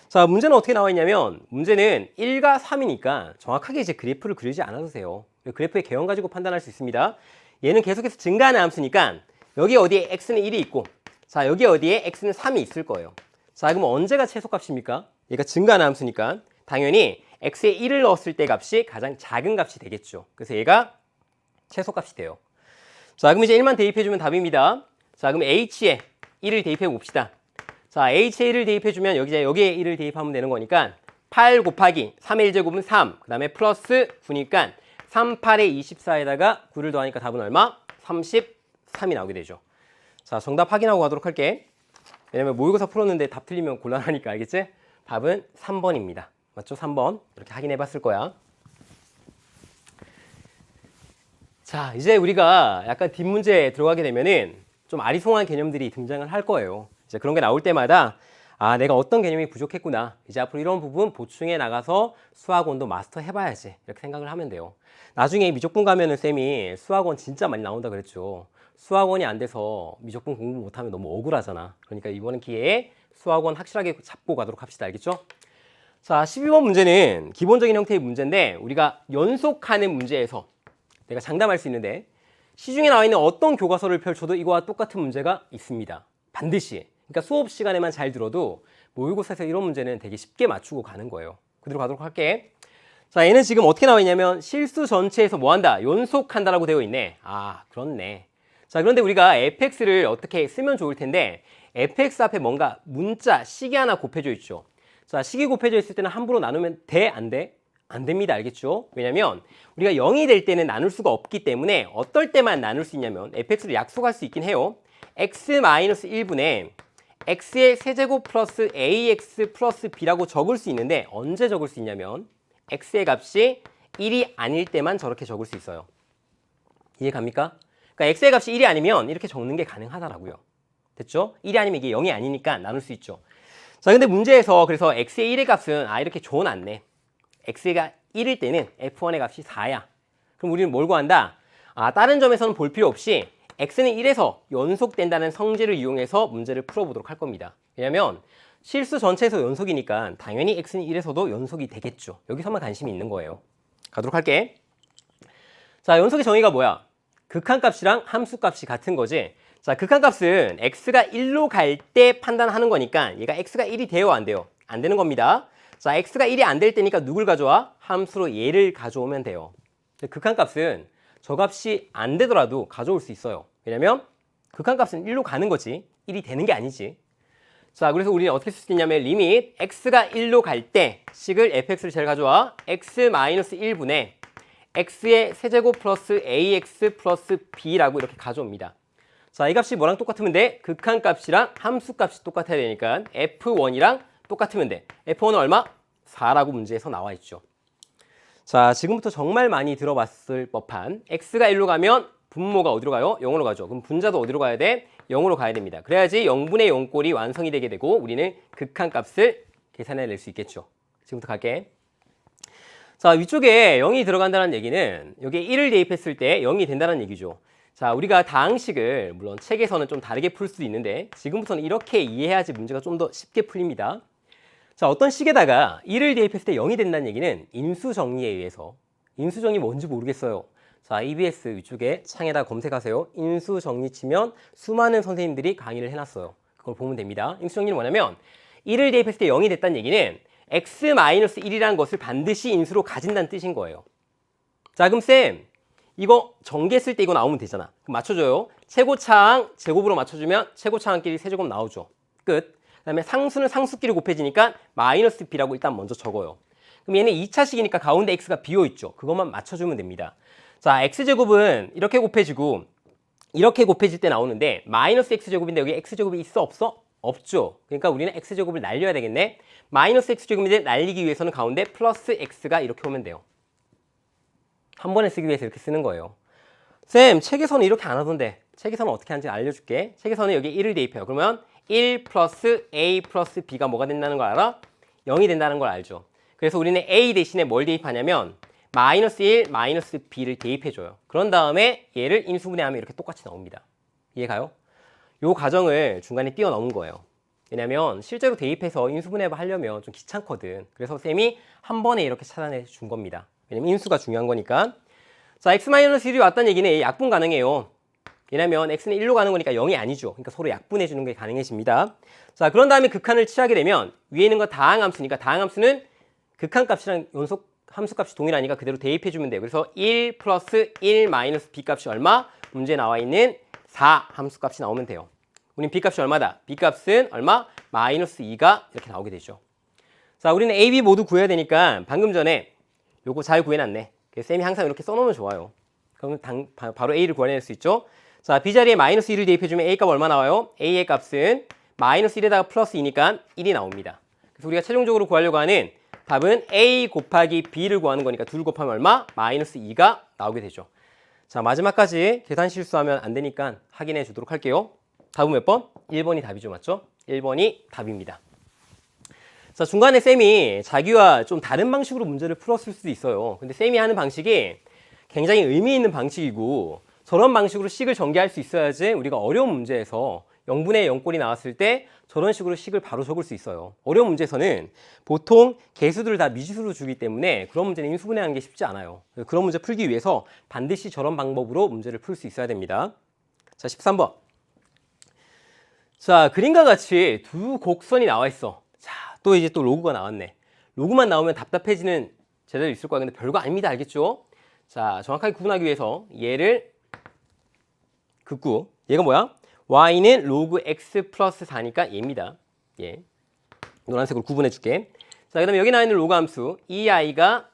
Speaker 1: 자, 문제는 어떻게 나와 있냐면 문제는 1과 3이니까 정확하게 이제 그래프를 그리지 않아도 돼요. 그래프의 개형 가지고 판단할 수 있습니다. 얘는 계속해서 증가하는 함수니까 여기 어디에 x는 1이 있고 자 여기 어디에 x는 3이 있을 거예요. 자, 그럼 언제가 최소값입니까? 얘가 증가하는 함수니까 당연히 x에 1을 넣었을 때 값이 가장 작은 값이 되겠죠. 그래서 얘가 최소값이 돼요. 자, 그럼 이제 1만 대입해주면 답입니다. 자, 그럼 h에 1을 대입해 봅시다. 자, h에 1을 대입해주면 여기에 1을 대입하면 되는 거니까 8 곱하기 3의 1제곱은 3, 그 다음에 플러스 9니까 3, 8에 24에다가 9를 더하니까 답은 얼마? 33이 나오게 되죠. 자, 정답 확인하고 가도록 할게. 왜냐면 모의고사 풀었는데 답 틀리면 곤란하니까 알겠지? 답은 3번입니다. 맞죠? 3번. 이렇게 확인해 봤을 거야. 자, 이제 우리가 약간 뒷문제에 들어가게 되면은 좀 아리송한 개념들이 등장을 할 거예요. 이제 그런 게 나올 때마다 아, 내가 어떤 개념이 부족했구나. 이제 앞으로 이런 부분 보충해 나가서 수학원도 마스터 해봐야지. 이렇게 생각을 하면 돼요. 나중에 미적분 가면은 쌤이 수학원 진짜 많이 나온다 그랬죠. 수학원이 안 돼서 미적분 공부 못하면 너무 억울하잖아. 그러니까 이번 기회에 수학원 확실하게 잡고 가도록 합시다. 알겠죠? 자, 12번 문제는 기본적인 형태의 문제인데 우리가 연속하는 문제에서 내가 장담할 수 있는데 시중에 나와 있는 어떤 교과서를 펼쳐도 이거와 똑같은 문제가 있습니다. 반드시. 그러니까 수업 시간에만 잘 들어도 모의고사에서 이런 문제는 되게 쉽게 맞추고 가는 거예요. 그대로 가도록 할게. 자, 얘는 지금 어떻게 나와 있냐면 실수 전체에서 뭐 한다? 연속한다라고 되어 있네. 아, 그렇네. 자, 그런데 우리가 fx를 어떻게 쓰면 좋을 텐데 fx 앞에 뭔가 문자, 식이 하나 곱해져 있죠. 자, 식이 곱해져 있을 때는 함부로 나누면 돼? 안 돼? 안 됩니다. 알겠죠? 왜냐면 우리가 0이 될 때는 나눌 수가 없기 때문에 어떨 때만 나눌 수 있냐면 fx를 약속할 수 있긴 해요. x-1분의 x의 세제곱 플러스 ax 플러스 b라고 적을 수 있는데 언제 적을 수 있냐면 x의 값이 1이 아닐 때만 저렇게 적을 수 있어요. 이해 갑니까? 그러니까 x의 값이 1이 아니면 이렇게 적는 게 가능하다라고요. 됐죠? 1이 아니면 이게 0이 아니니까 나눌 수 있죠. 자, 근데 문제에서 그래서 x의 1의 값은 이렇게 줘놨네. x가 1일 때는 f1의 값이 4야. 그럼 우리는 뭘 구한다? 다른 점에서는 볼 필요 없이 x는 1에서 연속된다는 성질을 이용해서 문제를 풀어보도록 할 겁니다. 왜냐면 실수 전체에서 연속이니까 당연히 x는 1에서도 연속이 되겠죠. 여기서만 관심이 있는 거예요. 가도록 할게. 자, 연속의 정의가 뭐야? 극한값이랑 함수값이 같은 거지. 자, 극한값은 x가 1로 갈 때 판단하는 거니까 얘가 x가 1이 돼요, 안 돼요? 안 되는 겁니다. 자, x가 1이 안 될 때니까 누굴 가져와? 함수로 얘를 가져오면 돼요. 극한값은 저 값이 안 되더라도 가져올 수 있어요. 왜냐면 극한값은 1로 가는 거지 1이 되는 게 아니지. 자, 그래서 우리는 어떻게 쓸 수 있냐면 리밋 x가 1로 갈 때 식을 fx를 잘 가져와 x-1분의 x의 세제곱 플러스 ax 플러스 b라고 이렇게 가져옵니다. 자, 이 값이 뭐랑 똑같으면 돼? 극한값이랑 함수값이 똑같아야 되니까 f1이랑 똑같으면 돼. f1은 얼마? 4라고 문제에서 나와 있죠. 자, 지금부터 정말 많이 들어봤을 법한 x가 1로 가면 분모가 어디로 가요? 0으로 가죠. 그럼 분자도 어디로 가야 돼? 0으로 가야 됩니다. 그래야지 0분의 0꼴이 완성이 되게 되고 우리는 극한값을 계산해낼 수 있겠죠. 지금부터 갈게. 자, 위쪽에 0이 들어간다는 얘기는 여기에 1을 대입했을 때 0이 된다는 얘기죠. 자, 우리가 다항식을 물론 책에서는 좀 다르게 풀 수도 있는데 지금부터는 이렇게 이해해야지 문제가 좀 더 쉽게 풀립니다. 자, 어떤 식에다가 1을 대입했을 때 0이 된다는 얘기는 인수정리에 의해서 인수정리 뭔지 모르겠어요. 자, EBS 위쪽에 창에다 검색하세요. 인수정리 치면 수많은 선생님들이 강의를 해놨어요. 그걸 보면 됩니다. 인수정리는 뭐냐면 1을 대입했을 때 0이 됐다는 얘기는 x-1이라는 것을 반드시 인수로 가진다는 뜻인 거예요. 자, 그럼 쌤 이거 전개했을 때 이거 나오면 되잖아. 그럼 맞춰줘요. 최고차항 제곱으로 맞춰주면 최고차항끼리 세제곱 나오죠. 끝. 그 다음에 상수는 상수끼리 곱해지니까 마이너스 b라고 일단 먼저 적어요. 그럼 얘는 2차식이니까 가운데 x가 비어있죠. 그것만 맞춰주면 됩니다. 자, x제곱은 이렇게 곱해지고 이렇게 곱해질 때 나오는데 마이너스 x제곱인데 여기 x제곱이 있어 없어? 없죠. 그러니까 우리는 x제곱을 날려야 되겠네. 마이너스 x제곱인데 날리기 위해서는 가운데 플러스 x가 이렇게 오면 돼요. 한 번에 쓰기 위해서 이렇게 쓰는 거예요. 쌤, 책에서는 이렇게 안 하던데 책에서는 어떻게 하는지 알려줄게. 책에서는 여기 1을 대입해요. 그러면 1 플러스 a 플러스 b가 뭐가 된다는 걸 알아? 0이 된다는 걸 알죠. 그래서 우리는 a 대신에 뭘 대입하냐면 마이너스 1, 마이너스 b를 대입해줘요. 그런 다음에 얘를 인수분해하면 이렇게 똑같이 나옵니다. 이해가요? 요 과정을 중간에 뛰어넘은 거예요. 왜냐면 실제로 대입해서 인수분해를 하려면 좀 귀찮거든. 그래서 쌤이 한 번에 이렇게 찾아내 준 겁니다. 왜냐면 인수가 중요한 거니까. 자, x-1이 왔다는 얘기는 약분 가능해요. 왜냐면 x는 1로 가는 거니까 0이 아니죠. 그러니까 서로 약분해 주는 게 가능해집니다. 자, 그런 다음에 극한을 취하게 되면 위에 있는 건 다항함수니까 다항함수는 극한값이랑 연속 함수값이 동일하니까 그대로 대입해 주면 돼요. 그래서 1 플러스 1 마이너스 b값이 얼마? 문제에 나와 있는 4 함수값이 나오면 돼요. 우린 b값이 얼마다? b값은 얼마? 마이너스 2가 이렇게 나오게 되죠. 자, 우리는 a, b 모두 구해야 되니까 방금 전에 요거 잘 구해놨네. 그래서 쌤이 항상 이렇게 써놓으면 좋아요. 그러면 바로 a를 구해낼 수 있죠. 자, b 자리에 마이너스 1을 대입해주면 a 값 얼마 나와요? a의 값은 마이너스 1에다가 플러스 2니까 1이 나옵니다. 그래서 우리가 최종적으로 구하려고 하는 답은 a 곱하기 b를 구하는 거니까 둘 곱하면 얼마? 마이너스 2가 나오게 되죠. 자, 마지막까지 계산 실수하면 안 되니까 확인해 주도록 할게요. 답은 몇 번? 1번이 답이죠, 맞죠? 1번이 답입니다. 자, 중간에 쌤이 자기와 좀 다른 방식으로 문제를 풀었을 수도 있어요. 근데 쌤이 하는 방식이 굉장히 의미 있는 방식이고 저런 방식으로 식을 전개할 수 있어야지 우리가 어려운 문제에서 0분의 0꼴이 나왔을 때 저런 식으로 식을 바로 적을 수 있어요. 어려운 문제에서는 보통 개수들을 다 미지수로 주기 때문에 그런 문제는 인수분해하는 게 쉽지 않아요. 그런 문제 풀기 위해서 반드시 저런 방법으로 문제를 풀 수 있어야 됩니다. 자, 13번. 자, 그림과 같이 두 곡선이 나와 있어. 자, 또 이제 또 로그가 나왔네. 로그만 나오면 답답해지는 제자도 있을 거야. 근데 별거 아닙니다. 알겠죠? 자, 정확하게 구분하기 위해서 얘를 긋고 얘가 뭐야? y는 로그 x 플러스 4니까 얘입니다. 예. 노란색으로 구분해 줄게. 자, 그 다음에 여기 나와 있는 로그 함수 이 i가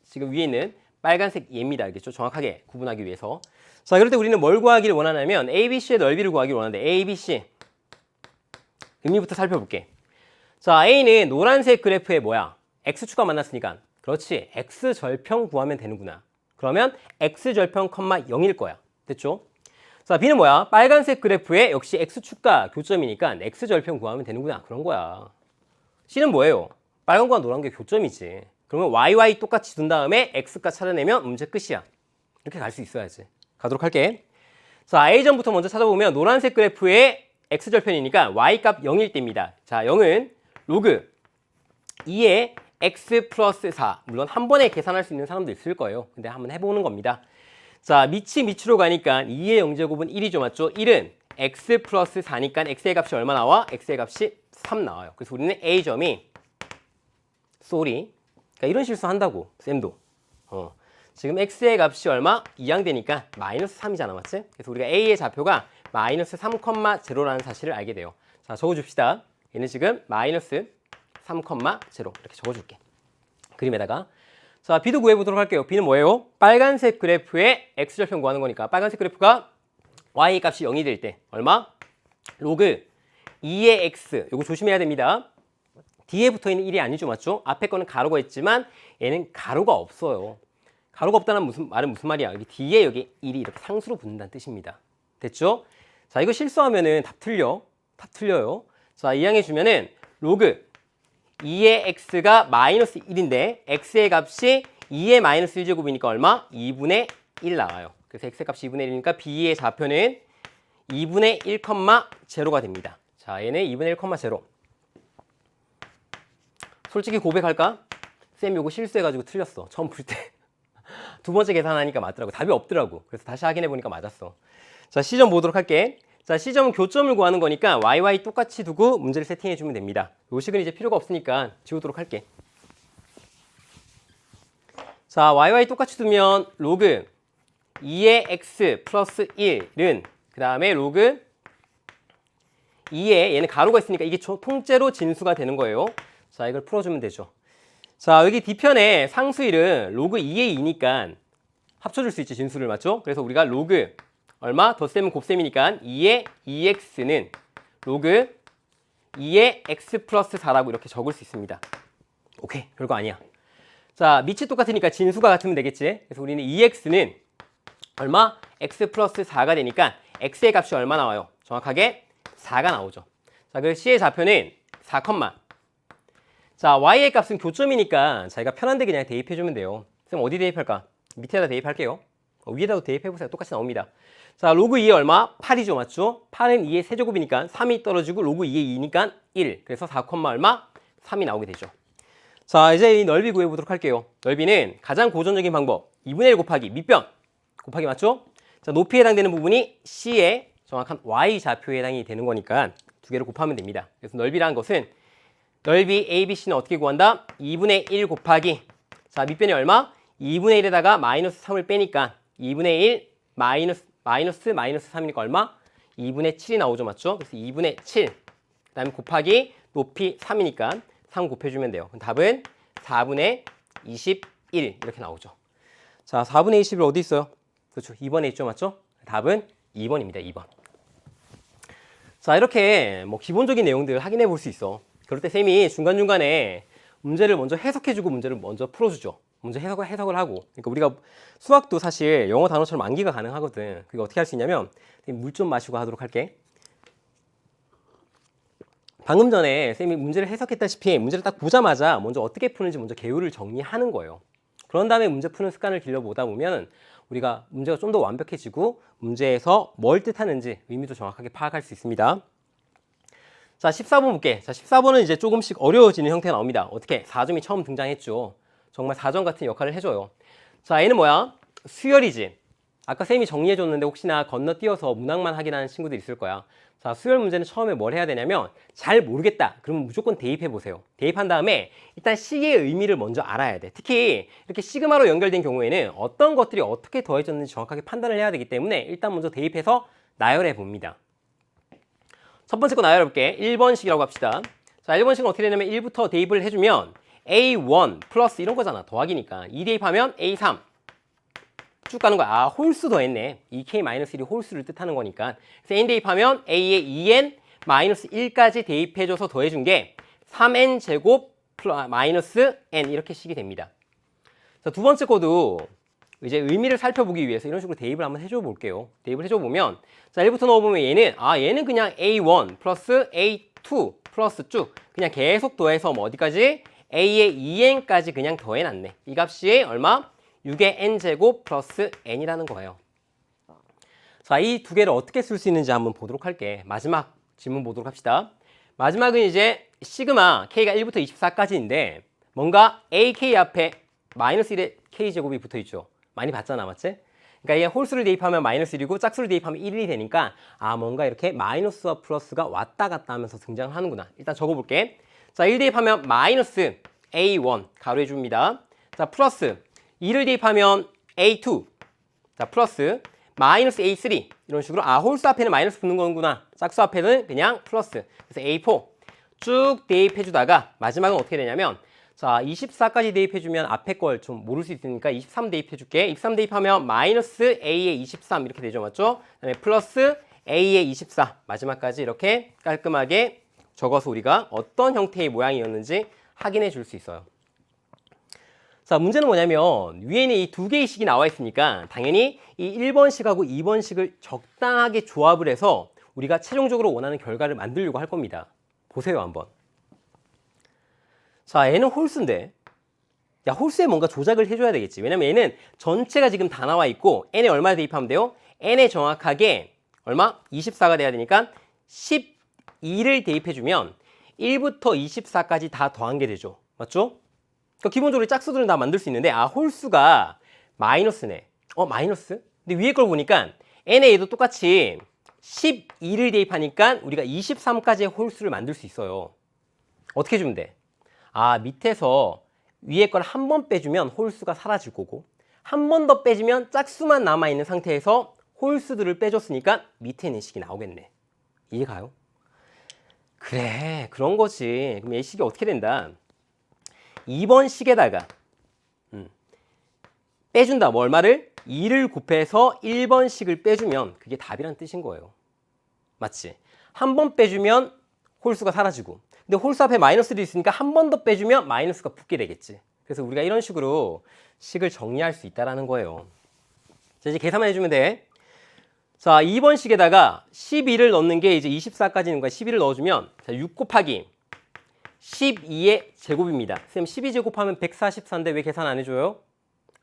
Speaker 1: 지금 위에 있는 빨간색 얘입니다. 알겠죠? 정확하게 구분하기 위해서. 자, 그럴 때 우리는 뭘 구하기를 원하냐면 ABC의 넓이를 구하기를 원하는데 ABC 의미부터 살펴볼게. 자, A는 노란색 그래프에 뭐야? X축가 만났으니까 그렇지. X절편 구하면 되는구나. 그러면 X절편, 0일 거야. 됐죠? 자, B는 뭐야? 빨간색 그래프에 역시 X축과 교점이니까 X절편 구하면 되는구나. 그런 거야. C는 뭐예요? 빨간과 노란 게 교점이지. 그러면 YY 똑같이 둔 다음에 X가 찾아내면 문제 끝이야. 이렇게 갈 수 있어야지. 가도록 할게. 자, A점부터 먼저 찾아보면 노란색 그래프에 X절편이니까 Y값 0일 때입니다. 자, 0은 로그 2의 x 플러스 4. 물론 한 번에 계산할 수 있는 사람도 있을 거예요. 근데 한번 해보는 겁니다. 자, 밑으로 가니까 2의 0제곱은 1이죠. 맞죠? 1은 x 플러스 4니까 x의 값이 얼마 나와? x의 값이 3 나와요. 그래서 우리는 a점이 쏘리. 그러니까 이런 실수 한다고, 쌤도. 지금 x의 값이 얼마? 2양 되니까 마이너스 3이잖아. 맞지? 그래서 우리가 a의 좌표가 마이너스 3,0라는 사실을 알게 돼요. 자, 적어줍시다. 얘는 지금 마이너스 3,0 이렇게 적어줄게. 그림에다가. 자, b도 구해보도록 할게요. b는 뭐예요? 빨간색 그래프의 x절편 구하는 거니까 빨간색 그래프가 y 값이 0이 될 때 얼마? 로그 2의 x. 이거 조심해야 됩니다. 뒤에 붙어있는 1이 아니죠. 맞죠? 앞에 거는 가로가 있지만 얘는 가로가 없어요. 가로가 없다는 말은 무슨 말이야? 여기 뒤에 여기 1이 이렇게 상수로 붙는다는 뜻입니다. 됐죠? 자, 이거 실수하면은 답 틀려요. 자, 이항해 주면은 로그 2의 x가 마이너스 1인데 x의 값이 2의 마이너스 1제곱이니까 얼마? 2분의 1 나와요. 그래서 x의 값이 2분의 1이니까 b의 좌표는 2분의 1,0가 됩니다. 자, 얘는 2분의 1,0. 솔직히 고백할까? 쌤 요거 실수해가지고 틀렸어. 처음 풀 때. 두 번째 계산하니까 맞더라고. 답이 없더라고. 그래서 다시 확인해 보니까 맞았어. 자, C점 보도록 할게. 자, C점은 교점을 구하는 거니까 YY 똑같이 두고 문제를 세팅해 주면 됩니다. 요 식은 이제 필요가 없으니까 지우도록 할게. 자, YY 똑같이 두면 로그 2의 x 플러스 1은 그 다음에 로그 2의 얘는 가로가 있으니까 이게 통째로 진수가 되는 거예요. 자, 이걸 풀어주면 되죠. 자, 여기 뒤편에 상수일은 로그 2의 2니까 합쳐줄 수 있지, 진수를. 맞죠? 그래서 우리가 로그 얼마? 덧셈은 곱셈이니까 2의 2x는 로그 2의 x 플러스 4라고 이렇게 적을 수 있습니다. 오케이, 별거 아니야. 자, 밑이 똑같으니까 진수가 같으면 되겠지. 그래서 우리는 2x는 얼마? x 플러스 4가 되니까 x의 값이 얼마 나와요? 정확하게 4가 나오죠. 자, 그래서 c의 좌표는 4, 자, y의 값은 교점이니까 자기가 편한데 그냥 대입해주면 돼요. 쌤 어디 대입할까? 밑에다 대입할게요. 위에다도 대입해보세요. 똑같이 나옵니다. 자, 로그 2의 얼마? 8이죠. 맞죠? 8은 2의 세제곱이니까 3이 떨어지고 로그 2의 2니까 1. 그래서 4, 얼마? 3이 나오게 되죠. 자, 이제 이 넓이 구해보도록 할게요. 넓이는 가장 고전적인 방법. 2분의 1 곱하기 밑변. 곱하기 맞죠? 자, 높이에 해당되는 부분이 C의 정확한 Y 좌표에 해당이 되는 거니까 두 개를 곱하면 됩니다. 그래서 넓이라는 것은 넓이 ABC는 어떻게 구한다? 2분의 1 곱하기. 자, 밑변이 얼마? 2분의 1에다가 마이너스 3을 빼니까 2분의 1 마이너스 3이니까 얼마? 2분의 7이 나오죠. 맞죠? 그래서 2분의 7. 그 다음에 곱하기 높이 3이니까 3 곱해주면 돼요. 그럼 답은 4분의 21 이렇게 나오죠. 자, 4분의 21 어디 있어요? 그렇죠. 2번에 있죠. 맞죠? 답은 2번입니다. 2번. 자, 이렇게 뭐 기본적인 내용들 확인해 볼 수 있어. 그럴 때 쌤이 중간중간에 문제를 먼저 해석해주고 문제를 먼저 풀어주죠. 먼저 해석을 하고. 그러니까 우리가 수학도 사실 영어 단어처럼 암기가 가능하거든. 그게 어떻게 할 수 있냐면 물 좀 마시고 하도록 할게. 방금 전에 쌤이 문제를 해석했다시피 문제를 딱 보자마자 먼저 어떻게 푸는지 먼저 개요를 정리하는 거예요. 그런 다음에 문제 푸는 습관을 길러보다 보면 우리가 문제가 좀 더 완벽해지고 문제에서 뭘 뜻하는지 의미도 정확하게 파악할 수 있습니다. 자, 14번 볼게. 자, 14번은 이제 조금씩 어려워지는 형태가 나옵니다. 어떻게? 4점이 처음 등장했죠. 정말 4점 같은 역할을 해줘요. 자, 얘는 뭐야? 수열이지. 아까 쌤이 정리해줬는데 혹시나 건너뛰어서 문항만 확인하는 친구들 있을 거야. 자, 수열 문제는 처음에 뭘 해야 되냐면 잘 모르겠다. 그러면 무조건 대입해보세요. 대입한 다음에 일단 식의 의미를 먼저 알아야 돼. 특히 이렇게 시그마로 연결된 경우에는 어떤 것들이 어떻게 더해졌는지 정확하게 판단을 해야 되기 때문에 일단 먼저 대입해서 나열해 봅니다. 첫 번째 거 나열해볼게. 1번식이라고 합시다. 자, 1번식은 어떻게 되냐면 1부터 대입을 해주면 A1 플러스 이런 거잖아. 더하기니까. 2 대입하면 A3. 쭉 가는 거야. 아, 홀수 더했네. 2K-1이 홀수를 뜻하는 거니까. 그래서 N 대입하면 A에 2N-1까지 대입해줘서 더해준 게 3N 제곱 마이너스 N 이렇게 식이 됩니다. 자, 두 번째 거도 이제 의미를 살펴보기 위해서 이런 식으로 대입을 한번 해줘 볼게요. 대입을 해줘 보면 자, 1부터 넣어보면 얘는 그냥 A1 플러스 A2 플러스 쭉 그냥 계속 더해서 뭐 어디까지? A의 2N까지 그냥 더해놨네. 이 값이 얼마? 6의 N제곱 플러스 N이라는 거예요. 자, 이 두 개를 어떻게 쓸 수 있는지 한번 보도록 할게. 마지막 질문 보도록 합시다. 마지막은 이제 시그마 K가 1부터 24까지인데 뭔가 AK 앞에 마이너스 1의 K제곱이 붙어있죠. 많이 봤잖아, 맞지? 그러니까 이게 홀수를 대입하면 마이너스 1이고 짝수를 대입하면 1이 되니까 뭔가 이렇게 마이너스와 플러스가 왔다 갔다 하면서 등장하는구나. 일단 적어볼게. 자, 1 대입하면 마이너스 A1 가로해 줍니다. 자, 플러스 2를 대입하면 A2. 자, 플러스 마이너스 A3 이런 식으로 홀수 앞에는 마이너스 붙는 거구나. 짝수 앞에는 그냥 플러스. 그래서 A4 쭉 대입해 주다가 마지막은 어떻게 되냐면 자, 24까지 대입해 주면 앞에 걸 좀 모를 수 있으니까 23 대입해 줄게. 23 대입하면 마이너스 A의 23 이렇게 되죠. 맞죠? 그다음에 플러스 A의 24 마지막까지 이렇게 깔끔하게 적어서 우리가 어떤 형태의 모양이었는지 확인해 줄 수 있어요. 자, 문제는 뭐냐면 위에는 이 두 개의 식이 나와 있으니까 당연히 이 1번식하고 2번식을 적당하게 조합을 해서 우리가 최종적으로 원하는 결과를 만들려고 할 겁니다. 보세요, 한번. 자, 얘는 홀수인데 야, 홀수에 뭔가 조작을 해줘야 되겠지. 왜냐면 얘는 전체가 지금 다 나와 있고 n에 얼마 대입하면 돼요? n에 정확하게 얼마? 24가 돼야 되니까 12를 대입해주면 1부터 24까지 다 더한 게 되죠. 맞죠? 그러니까 기본적으로 짝수들은 다 만들 수 있는데 홀수가 마이너스네. 마이너스? 근데 위에 걸 보니까 n에 얘도 똑같이 12를 대입하니까 우리가 23까지의 홀수를 만들 수 있어요. 어떻게 해주면 돼? 밑에서 위에 걸 한 번 빼주면 홀수가 사라질 거고 한 번 더 빼주면 짝수만 남아있는 상태에서 홀수들을 빼줬으니까 밑에 있는 식이 나오겠네. 이해가요? 그래, 그런 거지. 그럼 이 식이 어떻게 된다? 2번 식에다가 빼준다. 뭐 얼마를? 2를 곱해서 1번 식을 빼주면 그게 답이란 뜻인 거예요. 맞지? 한 번 빼주면 홀수가 사라지고 근데 홀수 앞에 마이너스도 있으니까 한 번 더 빼주면 마이너스가 붙게 되겠지. 그래서 우리가 이런 식으로 식을 정리할 수 있다는 거예요. 자, 이제 계산만 해주면 돼. 자, 2번 식에다가 12를 넣는 게 이제 24까지는 거야. 12를 넣어주면 자, 6 곱하기 12의 제곱입니다. 쌤 12제곱하면 144인데 왜 계산 안 해줘요?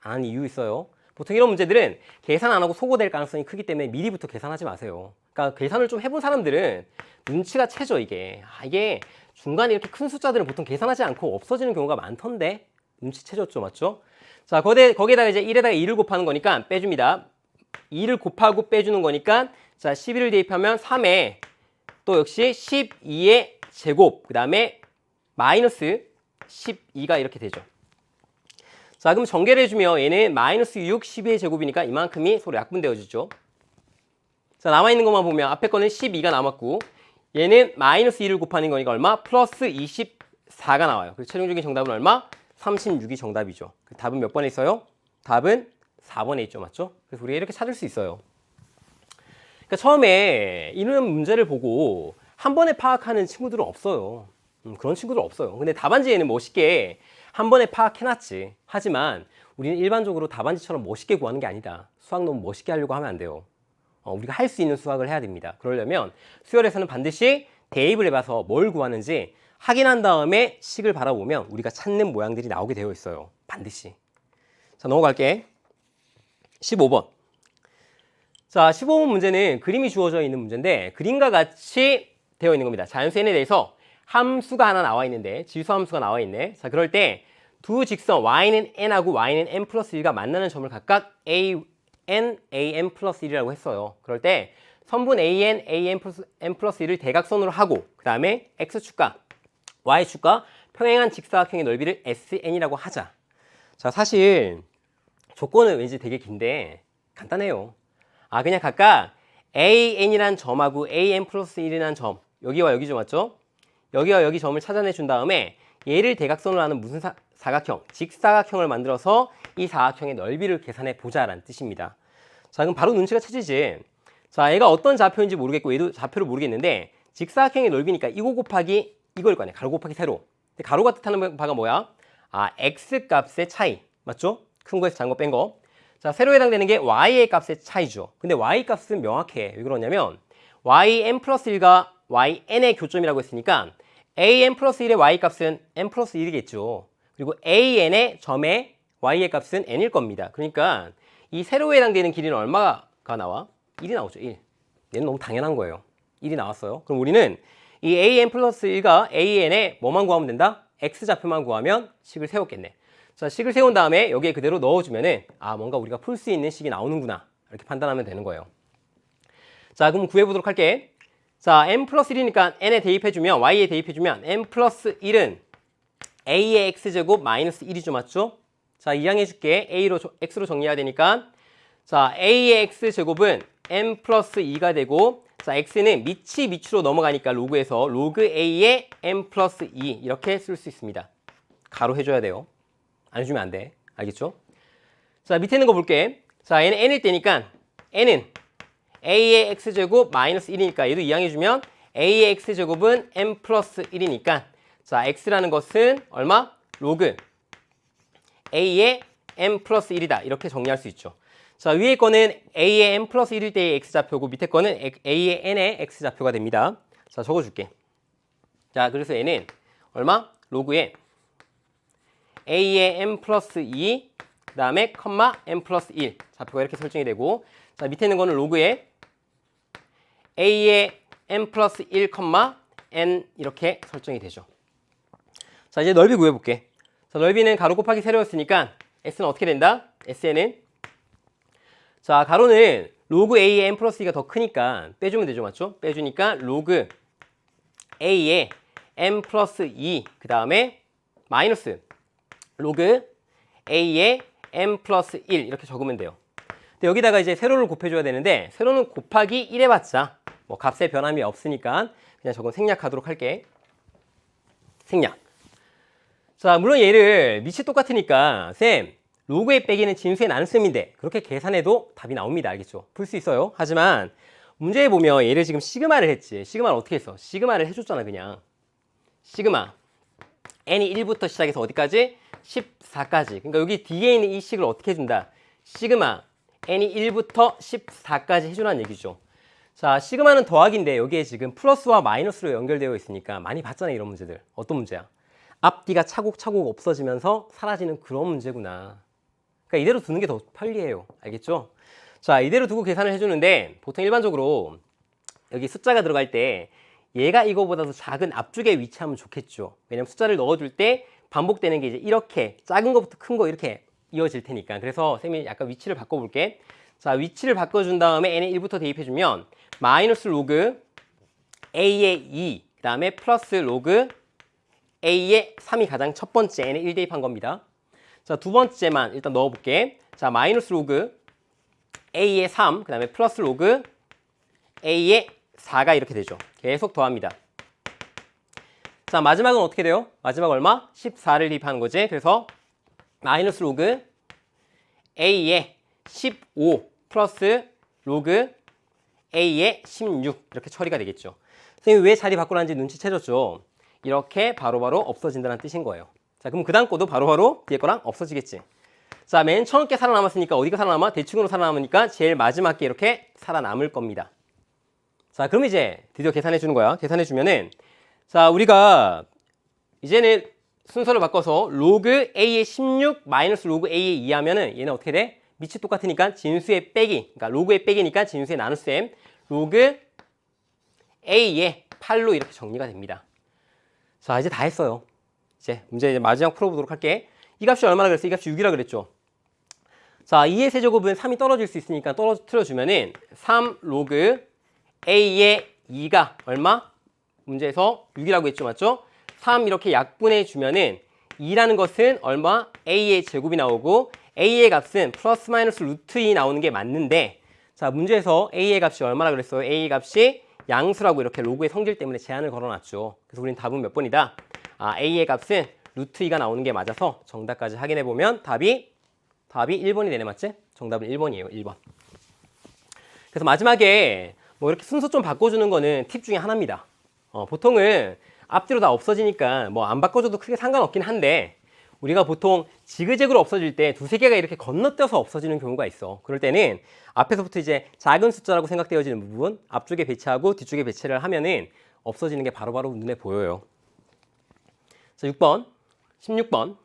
Speaker 1: 안 하는 이유 있어요. 보통 이런 문제들은 계산 안 하고 소거될 가능성이 크기 때문에 미리부터 계산하지 마세요. 그러니까 계산을 좀 해본 사람들은 눈치가 채죠, 이게. 이게 중간에 이렇게 큰 숫자들은 보통 계산하지 않고 없어지는 경우가 많던데 눈치 채졌죠, 맞죠? 자, 거기에다가 이제 1에다가 2를 곱하는 거니까 빼줍니다. 2를 곱하고 빼주는 거니까 자, 11을 대입하면 3에 또 역시 12의 제곱 그 다음에 마이너스 12가 이렇게 되죠. 자, 그럼 전개를 해주면 얘는 마이너스 6, 12의 제곱이니까 이만큼이 서로 약분되어지죠. 자, 남아있는 것만 보면 앞에 거는 12가 남았고 얘는 마이너스 2를 곱하는 거니까 얼마? 플러스 24가 나와요. 그래서 최종적인 정답은 얼마? 36이 정답이죠. 답은 몇 번에 있어요? 답은 4번에 있죠. 맞죠? 그래서 우리가 이렇게 찾을 수 있어요. 그러니까 처음에 이런 문제를 보고 한 번에 파악하는 친구들은 없어요. 그런 친구들 없어요. 근데 답안지에는 멋있게 한 번에 파악해놨지. 하지만 우리는 일반적으로 답안지처럼 멋있게 구하는 게 아니다. 수학 너무 멋있게 하려고 하면 안 돼요. 우리가 할 수 있는 수학을 해야 됩니다. 그러려면 수열에서는 반드시 대입을 해봐서 뭘 구하는지 확인한 다음에 식을 바라보면 우리가 찾는 모양들이 나오게 되어 있어요. 반드시. 자, 넘어갈게. 15번. 자, 15번 문제는 그림이 주어져 있는 문제인데 그림과 같이 되어 있는 겁니다. 자연수 n에 대해서 함수가 하나 나와 있는데 지수 함수가 나와 있네. 자, 그럴 때 두 직선 y는 n하고 y는 n 플러스 1가 만나는 점을 각각 an, an 플러스 1이라고 했어요. 그럴 때 선분 an, an 플러스 1을 대각선으로 하고 그 다음에 x축과 y축과 평행한 직사각형의 넓이를 sn이라고 하자. 자, 사실 조건은 왠지 되게 긴데 간단해요. 그냥 각각 an이란 점하고 an 플러스 1이라는 점 여기와 여기죠, 맞죠? 여기와 여기 점을 찾아내 준 다음에 얘를 대각선으로 하는 무슨 사각형, 직사각형을 만들어서 이 사각형의 넓이를 계산해 보자라는 뜻입니다. 자, 그럼 바로 눈치가 채지지. 자, 얘가 어떤 좌표인지 모르겠고 얘도 좌표를 모르겠는데 직사각형의 넓이니까 이거 곱하기 이걸 거 아니야. 가로 곱하기 세로. 근데 가로가 뜻하는 바가 뭐야? x 값의 차이. 맞죠? 큰 거에서 작은 거 뺀 거. 자, 세로에 해당되는 게 y의 값의 차이죠. 근데 y 값은 명확해. 왜 그러냐면 yn 플러스 1과 yn의 교점이라고 했으니까 an 플러스 1의 y 값은 n 플러스 1이겠죠. 그리고 an의 점의 y의 값은 n일 겁니다. 그러니까 이 세로에 해당되는 길이는 얼마가 나와? 1이 나오죠. 1. 얘는 너무 당연한 거예요. 1이 나왔어요. 그럼 우리는 이 an 플러스 1과 an에 뭐만 구하면 된다? x좌표만 구하면 식을 세웠겠네. 자, 식을 세운 다음에 여기에 그대로 넣어주면은 아, 뭔가 우리가 풀 수 있는 식이 나오는구나. 이렇게 판단하면 되는 거예요. 자, 그럼 구해보도록 할게. 자, n 플러스 1이니까 n에 대입해주면, y에 대입해주면 n 플러스 1은 a의 x제곱 마이너스 1이죠, 맞죠? 자, 이항해줄게. x로 정리해야 되니까. 자, a의 x제곱은 n 플러스 2가 되고, 자, x는 밑이 밑으로 넘어가니까 로그에서 로그 a의 n 플러스 2 이렇게 쓸 수 있습니다. 가로 해줘야 돼요. 안 해주면 안 돼. 알겠죠? 자, 밑에 있는 거 볼게. 자, 얘는 n일 때니까 n은 a의 x제곱 마이너스 1이니까 얘도 이항해주면 a의 x제곱은 n 플러스 1이니까 자, x라는 것은 얼마? 로그 a의 n 플러스 1이다. 이렇게 정리할 수 있죠. 자, 위에 거는 a의 n 플러스 1일 때의 x좌표고 밑에 거는 a의 n의 x좌표가 됩니다. 자, 적어줄게. 자, 그래서 얘는 얼마? 로그에 a의 n 플러스 2 그 다음에 컴마 n 플러스 1 좌표가 이렇게 설정이 되고 자, 밑에 있는 거는 로그에 a의 n 플러스 1 컴마 n 이렇게 설정이 되죠. 자, 이제 넓이 구해볼게. 자, 넓이는 가로 곱하기 세로였으니까 s는 어떻게 된다? SN은 자, 가로는 로그 a의 n 플러스 2가 더 크니까 빼주면 되죠, 맞죠? 빼주니까 로그 a의 n 플러스 2 그 다음에 마이너스 로그 a의 n 플러스 1 이렇게 적으면 돼요. 근데 여기다가 이제 세로를 곱해줘야 되는데 세로는 곱하기 1 해봤자 뭐 값의 변함이 없으니까 그냥 저건 생략하도록 할게. 생략. 자, 물론 얘를 밑이 똑같으니까 쌤 로그의 빼기는 진수의 나눗셈인데 그렇게 계산해도 답이 나옵니다. 알겠죠? 풀 수 있어요. 하지만 문제에 보면 얘를 지금 시그마를 했지. 시그마를 어떻게 했어? 시그마를 해줬잖아. 그냥 시그마 n이 1부터 시작해서 어디까지? 14까지. 그러니까 여기 뒤에 있는 이 식을 어떻게 해준다? 시그마 n이 1부터 14까지 해주라는 얘기죠. 자, 시그마는 더하기인데 여기에 지금 플러스와 마이너스로 연결되어 있으니까 많이 봤잖아요. 이런 문제들. 어떤 문제야? 앞뒤가 차곡차곡 없어지면서 사라지는 그런 문제구나. 그러니까 이대로 두는 게 더 편리해요. 알겠죠? 자, 이대로 두고 계산을 해주는데 보통 일반적으로 여기 숫자가 들어갈 때 얘가 이거보다도 작은 앞쪽에 위치하면 좋겠죠. 왜냐면 숫자를 넣어줄 때 반복되는 게 이제 이렇게 작은 거부터 큰 거 이렇게 이어질 테니까. 그래서 쌤이 약간 위치를 바꿔볼게. 자, 위치를 바꿔준 다음에 n에 1부터 대입해주면 마이너스 로그 a의 2, 그 다음에 플러스 로그 a의 3이 가장 첫 번째 n에 1 대입한 겁니다. 자, 두 번째만 일단 넣어볼게. 자, 마이너스 로그 a의 3, 그 다음에 플러스 로그 a의 4가 이렇게 되죠. 계속 더합니다. 자, 마지막은 어떻게 돼요? 마지막 얼마? 14를 대입하는 거지. 그래서 마이너스 로그 a의 15 플러스 로그 a의 16 이렇게 처리가 되겠죠. 선생님이 왜 자리 바꾸라는지 눈치채줬죠? 이렇게 바로바로 없어진다는 뜻인 거예요. 자, 그럼 그 다음 거도 바로바로 뒤에 거랑 없어지겠지. 자, 맨 처음 게 살아남았으니까 어디가 살아남아? 대칭으로 살아남으니까 제일 마지막 게 이렇게 살아남을 겁니다. 자, 그럼 이제 드디어 계산해 주는 거야. 계산해 주면은 자, 우리가 이제는 순서를 바꿔서 로그 a의 16 마이너스 로그 a의 2 하면은 얘는 어떻게 돼? 밑이 똑같으니까 진수의 빼기, 그러니까 로그의 빼기니까 진수의 나눗셈 로그 a의 8로 이렇게 정리가 됩니다. 자, 이제 다 했어요. 이제 마지막 풀어보도록 할게. 이 값이 얼마나 그랬어? 이 값이 6이라 그랬죠. 자, 2의 세제곱은 3이 떨어질 수 있으니까 떨어뜨려주면은 3 로그 a의 2가 얼마? 문제에서 6이라고 했죠, 맞죠? 3 이렇게 약분해 주면은 2라는 것은 얼마? a의 제곱이 나오고 a의 값은 플러스 마이너스 루트 2 나오는 게 맞는데 자, 문제에서 a의 값이 얼마나 그랬어요? a의 값이 양수라고 이렇게 로그의 성질 때문에 제한을 걸어놨죠. 그래서 우린 답은 몇 번이다? 아, a의 값은 루트 2가 나오는 게 맞아서 정답까지 확인해 보면 답이 1번이 되네, 맞지? 정답은 1번이에요, 1번. 그래서 마지막에 뭐 이렇게 순서 좀 바꿔주는 거는 팁 중에 하나입니다. 보통은 앞뒤로 다 없어지니까 뭐 안 바꿔줘도 크게 상관없긴 한데 우리가 보통 지그재그로 없어질 때 두세 개가 이렇게 건너뛰어서 없어지는 경우가 있어. 그럴 때는 앞에서부터 이제 작은 숫자라고 생각되어지는 부분 앞쪽에 배치하고 뒤쪽에 배치를 하면은 없어지는 게 바로바로 눈에 보여요. 자, 6번, 16번.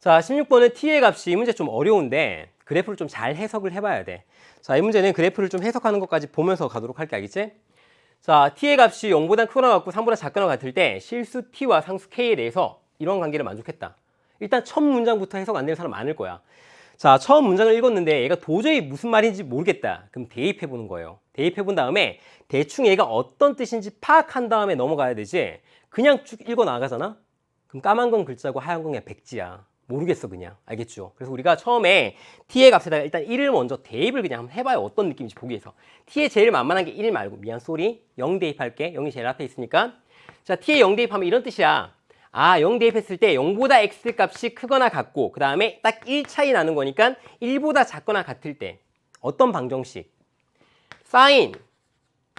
Speaker 1: 자, 16번은 t의 값이 이 문제 좀 어려운데 그래프를 좀 잘 해석을 해봐야 돼. 자, 이 문제는 그래프를 좀 해석하는 것까지 보면서 가도록 할게, 알겠지? 자, t의 값이 0보다 크거나 같고 3보다 작거나 같을 때 실수 t와 상수 k에 대해서 이런 관계를 만족했다. 일단 첫 문장부터 해석 안 되는 사람 많을 거야. 자, 처음 문장을 읽었는데 얘가 도저히 무슨 말인지 모르겠다. 그럼 대입해 보는 거예요. 대입해 본 다음에 대충 얘가 어떤 뜻인지 파악한 다음에 넘어가야 되지. 그냥 쭉 읽어 나가잖아. 그럼 까만 건 글자고 하얀 건 그냥 백지야. 모르겠어 그냥. 알겠죠? 그래서 우리가 처음에 t의 값에다가 일단 1을 먼저 대입을 그냥 한번 해봐요. 어떤 느낌인지 보기 위해서. t의 제일 만만한 게 1 말고 미안 쏘리 0 대입할게. 0이 제일 앞에 있으니까. 자, t의 0 대입하면 이런 뜻이야. 아, 0 대입했을 때 0보다 x 값이 크거나 같고 그 다음에 딱 1 차이 나는 거니까 1보다 작거나 같을 때 어떤 방정식? sin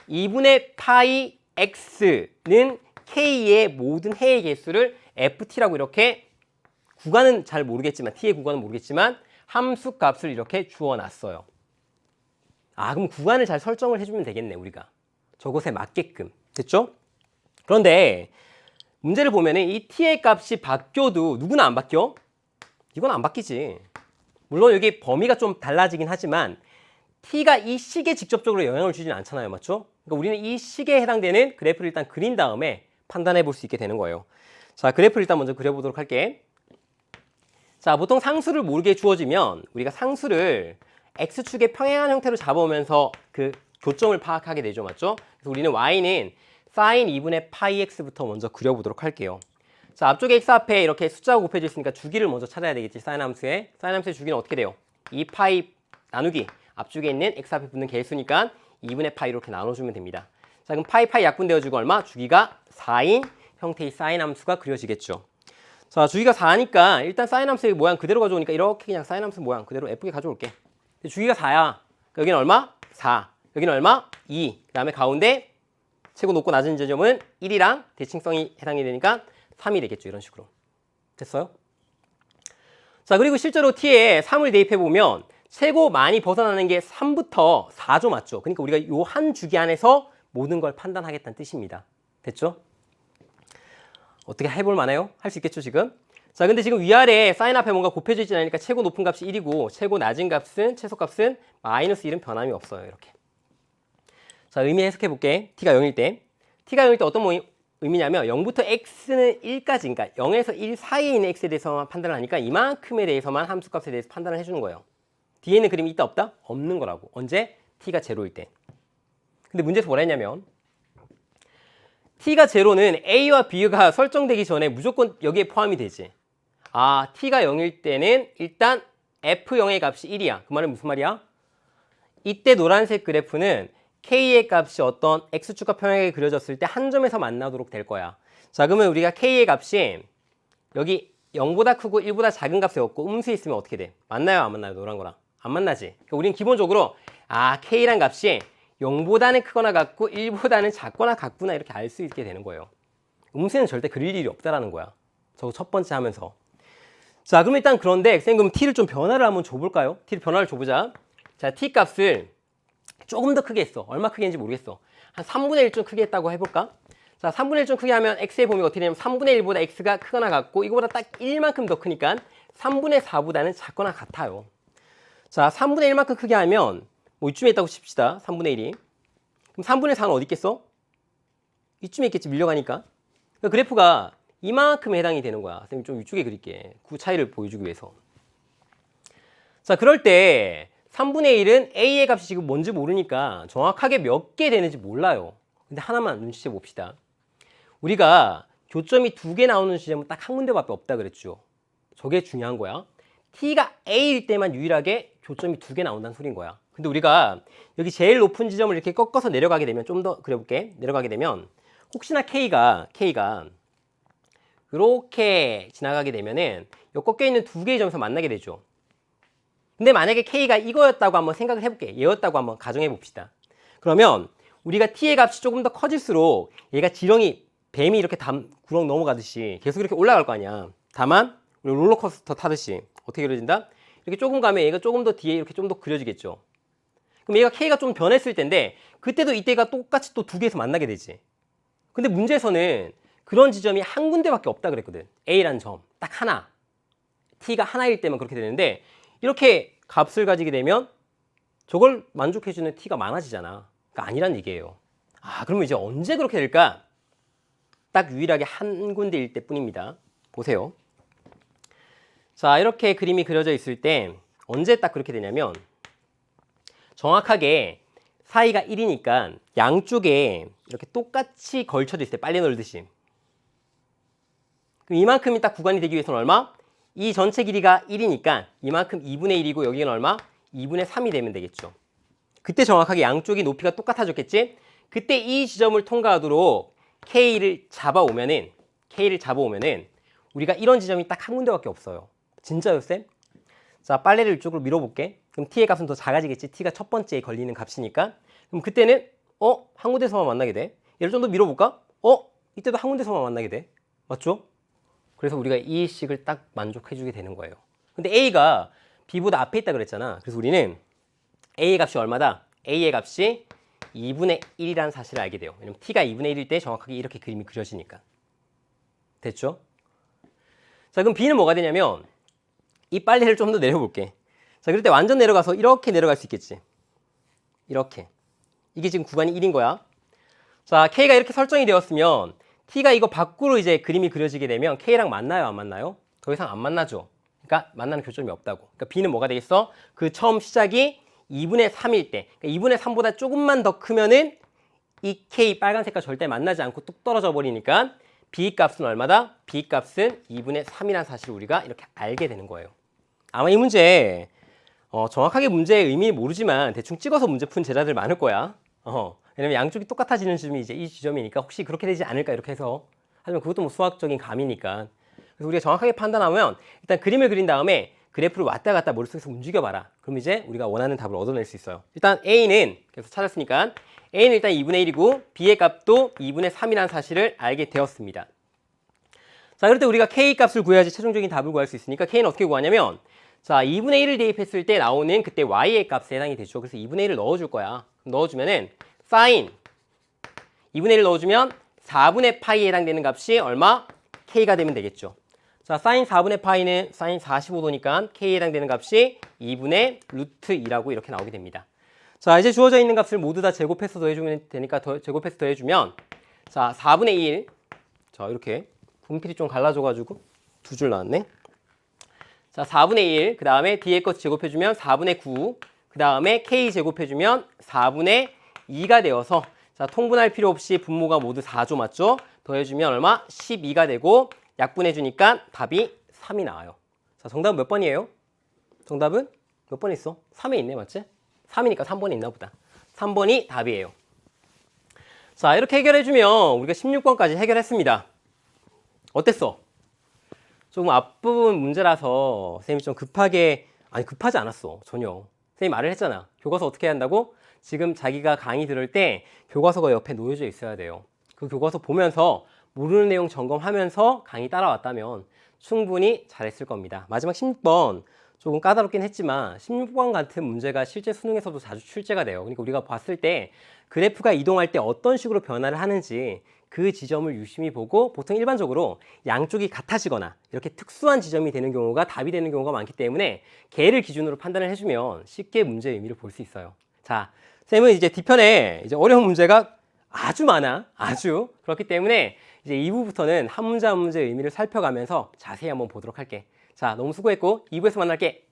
Speaker 1: 2분의 파이 x는 k의 모든 해의 개수를 ft라고 이렇게 구간은 잘 모르겠지만 t의 구간은 모르겠지만 함수 값을 이렇게 주어놨어요. 아, 그럼 구간을 잘 설정을 해주면 되겠네 우리가. 저것에 맞게끔. 됐죠? 그런데 문제를 보면은 이 t의 값이 바뀌어도 누구나 안 바뀌어? 이건 안 바뀌지. 물론 여기 범위가 좀 달라지긴 하지만 t가 이 식에 직접적으로 영향을 주진 않잖아요. 맞죠? 그러니까 우리는 이 식에 해당되는 그래프를 일단 그린 다음에 판단해 볼 수 있게 되는 거예요. 자, 그래프를 일단 먼저 그려보도록 할게. 자, 보통 상수를 모르게 주어지면 우리가 상수를 x축의 평행한 형태로 잡아오면서 그 교점을 파악하게 되죠. 맞죠? 그래서 우리는 y는 sin 2분의 파이 x부터 먼저 그려보도록 할게요. 자, 앞쪽에 x 앞에 이렇게 숫자가 곱해져 있으니까 주기를 먼저 찾아야 되겠지. sin 함수의 주기는 어떻게 돼요? 2파이 나누기 앞쪽에 있는 x 앞에 붙는 개수니까 2분의 파이 이렇게 나눠주면 됩니다. 자, 그럼 파이 약분되어지고 얼마? 주기가 4인 형태의 sin 함수가 그려지겠죠. 자, 주기가 4니까 일단 sin 함수의 모양 그대로 가져오니까 이렇게 그냥 sin 함수 모양 그대로 예쁘게 가져올게. 주기가 4야. 여기는 얼마? 4. 여기는 얼마? 2. 그 다음에 가운데 최고 높고 낮은 지점은 1이랑 대칭성이 해당이 되니까 3이 되겠죠. 이런 식으로. 됐어요? 자, 그리고 실제로 t에 3을 대입해보면 최고 많이 벗어나는 게 3부터 4죠. 맞죠? 그러니까 우리가 이 한 주기 안에서 모든 걸 판단하겠다는 뜻입니다. 됐죠? 어떻게 해볼 만해요? 할 수 있겠죠, 지금? 자, 근데 지금 위아래에 사인 앞에 뭔가 곱해져 있지 않으니까 최고 높은 값이 1이고 최고 낮은 값은 최소값은 마이너스 1은 변함이 없어요. 이렇게. 자, 의미 해석해 볼게. t가 0일 때. t가 0일 때 어떤 의미냐면 0부터 x는 1까지, 그러니까 0에서 1 사이에 있는 x에 대해서만 판단을 하니까 이만큼에 대해서만 함수값에 대해서 판단을 해주는 거예요. 뒤에는 그림이 있다 없다? 없는 거라고. 언제? t가 0일 때. 근데 문제에서 뭐라 했냐면 t가 0는 a와 b가 설정되기 전에 무조건 여기에 포함이 되지. 아, t가 0일 때는 일단 f0의 값이 1이야. 그 말은 무슨 말이야? 이때 노란색 그래프는 k의 값이 어떤 x축과 평행하게 그려졌을 때 한 점에서 만나도록 될 거야. 자, 그러면 우리가 k의 값이 여기 0보다 크고 1보다 작은 값이었고 음수에 있으면 어떻게 돼? 만나요? 안 만나요? 노란 거랑. 안 만나지. 그러니까 우리는 기본적으로 k란 값이 0보다는 크거나 같고 1보다는 작거나 같구나 이렇게 알 수 있게 되는 거예요. 음수는 절대 그릴 일이 없다라는 거야. 저거 첫 번째 하면서. 자, 그럼 일단 그런데 선생님 그럼 t를 좀 변화를 한번 줘볼까요? t를 변화를 줘보자. 자, t 값을 조금 더 크게 했어. 얼마 크게 했는지 모르겠어. 한 3분의 1좀 크게 했다고 해볼까? 자, 3분의 1좀 크게 하면 x의 범위가 어떻게 되냐면 3분의 1보다 x가 크거나 같고 이거보다 딱 1만큼 더 크니까 3분의 4보다는 작거나 같아요. 자, 3분의 1만큼 크게 하면 뭐 이쯤에 있다고 칩시다. 3분의 1이. 그럼 3분의 4는 어디 있겠어? 이쯤에 있겠지. 밀려가니까. 그러니까 그래프가 이만큼에 해당이 되는 거야. 선생님 좀 이쪽에 그릴게. 그 차이를 보여주기 위해서. 자, 그럴 때 3분의 1은 a의 값이 지금 뭔지 모르니까 정확하게 몇 개 되는지 몰라요. 근데 하나만 눈치채 봅시다. 우리가 교점이 2개 나오는 지점은 딱 한 군데밖에 없다 그랬죠. 저게 중요한 거야. t가 a일 때만 유일하게 교점이 2개 나온다는 소리인 거야. 근데 우리가 여기 제일 높은 지점을 이렇게 꺾어서 내려가게 되면 좀 더 그려볼게. 내려가게 되면 혹시나 k가 이렇게 지나가게 되면은 이 꺾여 있는 2개의 점에서 만나게 되죠. 근데 만약에 k가 이거였다고 한번 생각을 해볼게. 얘였다고 한번 가정해 봅시다. 그러면 우리가 t의 값이 조금 더 커질수록 얘가 지렁이 뱀이 이렇게 구렁 넘어가듯이 계속 이렇게 올라갈 거 아니야. 다만 우리 롤러코스터 타듯이 어떻게 그려진다? 이렇게 조금 가면 얘가 조금 더 뒤에 이렇게 좀 더 그려지겠죠. 그럼 얘가 k가 좀 변했을 텐데 그때도 이때가 똑같이 또 2개에서 만나게 되지. 근데 문제에서는 그런 지점이 한 군데밖에 없다 그랬거든. a라는 점 딱 하나. t가 하나일 때만 그렇게 되는데 이렇게 값을 가지게 되면 저걸 만족해주는 t가 많아지잖아. 그러니까 아니란 얘기예요. 그러면 이제 언제 그렇게 될까? 딱 유일하게 한 군데일 때뿐입니다. 보세요. 자, 이렇게 그림이 그려져 있을 때 언제 딱 그렇게 되냐면 정확하게 사이가 1이니까 양쪽에 이렇게 똑같이 걸쳐져 있을 때 빨리 널듯이. 그럼 이만큼이 딱 구간이 되기 위해서는 얼마? 이 전체 길이가 1이니까 이만큼 2분의 1이고 여기는 얼마? 2분의 3이 되면 되겠죠. 그때 정확하게 양쪽이 높이가 똑같아졌겠지? 그때 이 지점을 통과하도록 K를 잡아오면은 우리가 이런 지점이 딱 한 군데밖에 없어요. 진짜요, 쌤? 자, 빨래를 이쪽으로 밀어볼게. 그럼 T의 값은 더 작아지겠지? T가 첫 번째에 걸리는 값이니까. 그럼 그때는 한 군데서만 만나게 돼. 얘를 좀 더 밀어볼까? 이때도 한 군데서만 만나게 돼. 맞죠? 그래서 우리가 이 식을 딱 만족해주게 되는 거예요. 근데 A가 B보다 앞에 있다 그랬잖아. 그래서 우리는 A의 값이 얼마다? A의 값이 2분의 1이라는 사실을 알게 돼요. 왜냐면 T가 2분의 1일 때 정확하게 이렇게 그림이 그려지니까. 됐죠? 자, 그럼 B는 뭐가 되냐면 이 빨래를 좀 더 내려볼게. 자, 그럴 때 완전 내려가서 이렇게 내려갈 수 있겠지. 이렇게. 이게 지금 구간이 1인 거야. 자, K가 이렇게 설정이 되었으면 T가 이거 밖으로 이제 그림이 그려지게 되면 K랑 만나요, 안 만나요? 더 이상 안 만나죠. 그러니까 만나는 교점이 없다고. 그러니까 B는 뭐가 되겠어? 그 처음 시작이 2분의 3일 때, 그러니까 2분의 3보다 조금만 더 크면은 이 K 빨간색과 절대 만나지 않고 뚝 떨어져 버리니까 B 값은 얼마다? B 값은 2분의 3이라는 사실을 우리가 이렇게 알게 되는 거예요. 아마 이 문제 정확하게 문제의 의미 모르지만 대충 찍어서 문제 푼 제자들 많을 거야. 왜냐면 양쪽이 똑같아지는 지점이 이제 이 지점이니까 혹시 그렇게 되지 않을까 이렇게 해서. 하지만 그것도 뭐 수학적인 감이니까. 그래서 우리가 정확하게 판단하면 일단 그림을 그린 다음에 그래프를 왔다 갔다 머릿속에서 움직여봐라. 그럼 이제 우리가 원하는 답을 얻어낼 수 있어요. 일단 A는 계속 찾았으니까 A는 일단 2분의 1이고 B의 값도 2분의 3이라는 사실을 알게 되었습니다. 자, 그럴 때 우리가 K 값을 구해야지 최종적인 답을 구할 수 있으니까 K는 어떻게 구하냐면 자, 2분의 1을 대입했을 때 나오는 그때 Y의 값에 해당이 되죠. 그래서 2분의 1을 넣어줄 거야. 넣어주면은 sin 2분의 1을 넣어주면 4분의 파이에 해당되는 값이 얼마? K가 되면 되겠죠. 자, sin 4분의 파이는 sin 45도니까 K에 해당되는 값이 2분의 루트 2라고 이렇게 나오게 됩니다. 자, 이제 주어져 있는 값을 모두 다 제곱해서 더해주면 되니까 제곱해서 더해주면 자, 4분의 1 자, 이렇게 분필이 좀 갈라져가지고 두 줄 나왔네. 자, 4분의 1, 그 다음에 D의 것 제곱해주면 4분의 9, 그 다음에 K 제곱해주면 4분의 2가 되어서 자, 통분할 필요 없이 분모가 모두 4죠, 맞죠? 더해주면 얼마? 12가 되고 약분해주니까 답이 3이 나와요. 자, 정답은 몇 번이에요? 정답은 몇 번 있어? 3에 있네, 맞지? 3이니까 3번에 있나 보다. 3번이 답이에요. 자, 이렇게 해결해주면 우리가 16번까지 해결했습니다. 어땠어? 조금 앞부분 문제라서 선생님이 좀 급하게, 아니 급하지 않았어, 전혀. 선생님이 말을 했잖아. 교과서 어떻게 해야 한다고? 지금 자기가 강의 들을 때 교과서가 옆에 놓여져 있어야 돼요. 그 교과서 보면서 모르는 내용 점검하면서 강의 따라왔다면 충분히 잘했을 겁니다. 마지막 16번 조금 까다롭긴 했지만 16번 같은 문제가 실제 수능에서도 자주 출제가 돼요. 그러니까 우리가 봤을 때 그래프가 이동할 때 어떤 식으로 변화를 하는지 그 지점을 유심히 보고 보통 일반적으로 양쪽이 같아지거나 이렇게 특수한 지점이 되는 경우가 답이 되는 경우가 많기 때문에 걔를 기준으로 판단을 해주면 쉽게 문제의 의미를 볼 수 있어요. 자, 쌤은 이제 뒤편에 이제 어려운 문제가 아주 많아. 아주. 그렇기 때문에 이제 2부부터는 한 문제 한 문제의 의미를 살펴가면서 자세히 한번 보도록 할게. 자, 너무 수고했고 2부에서 만날게.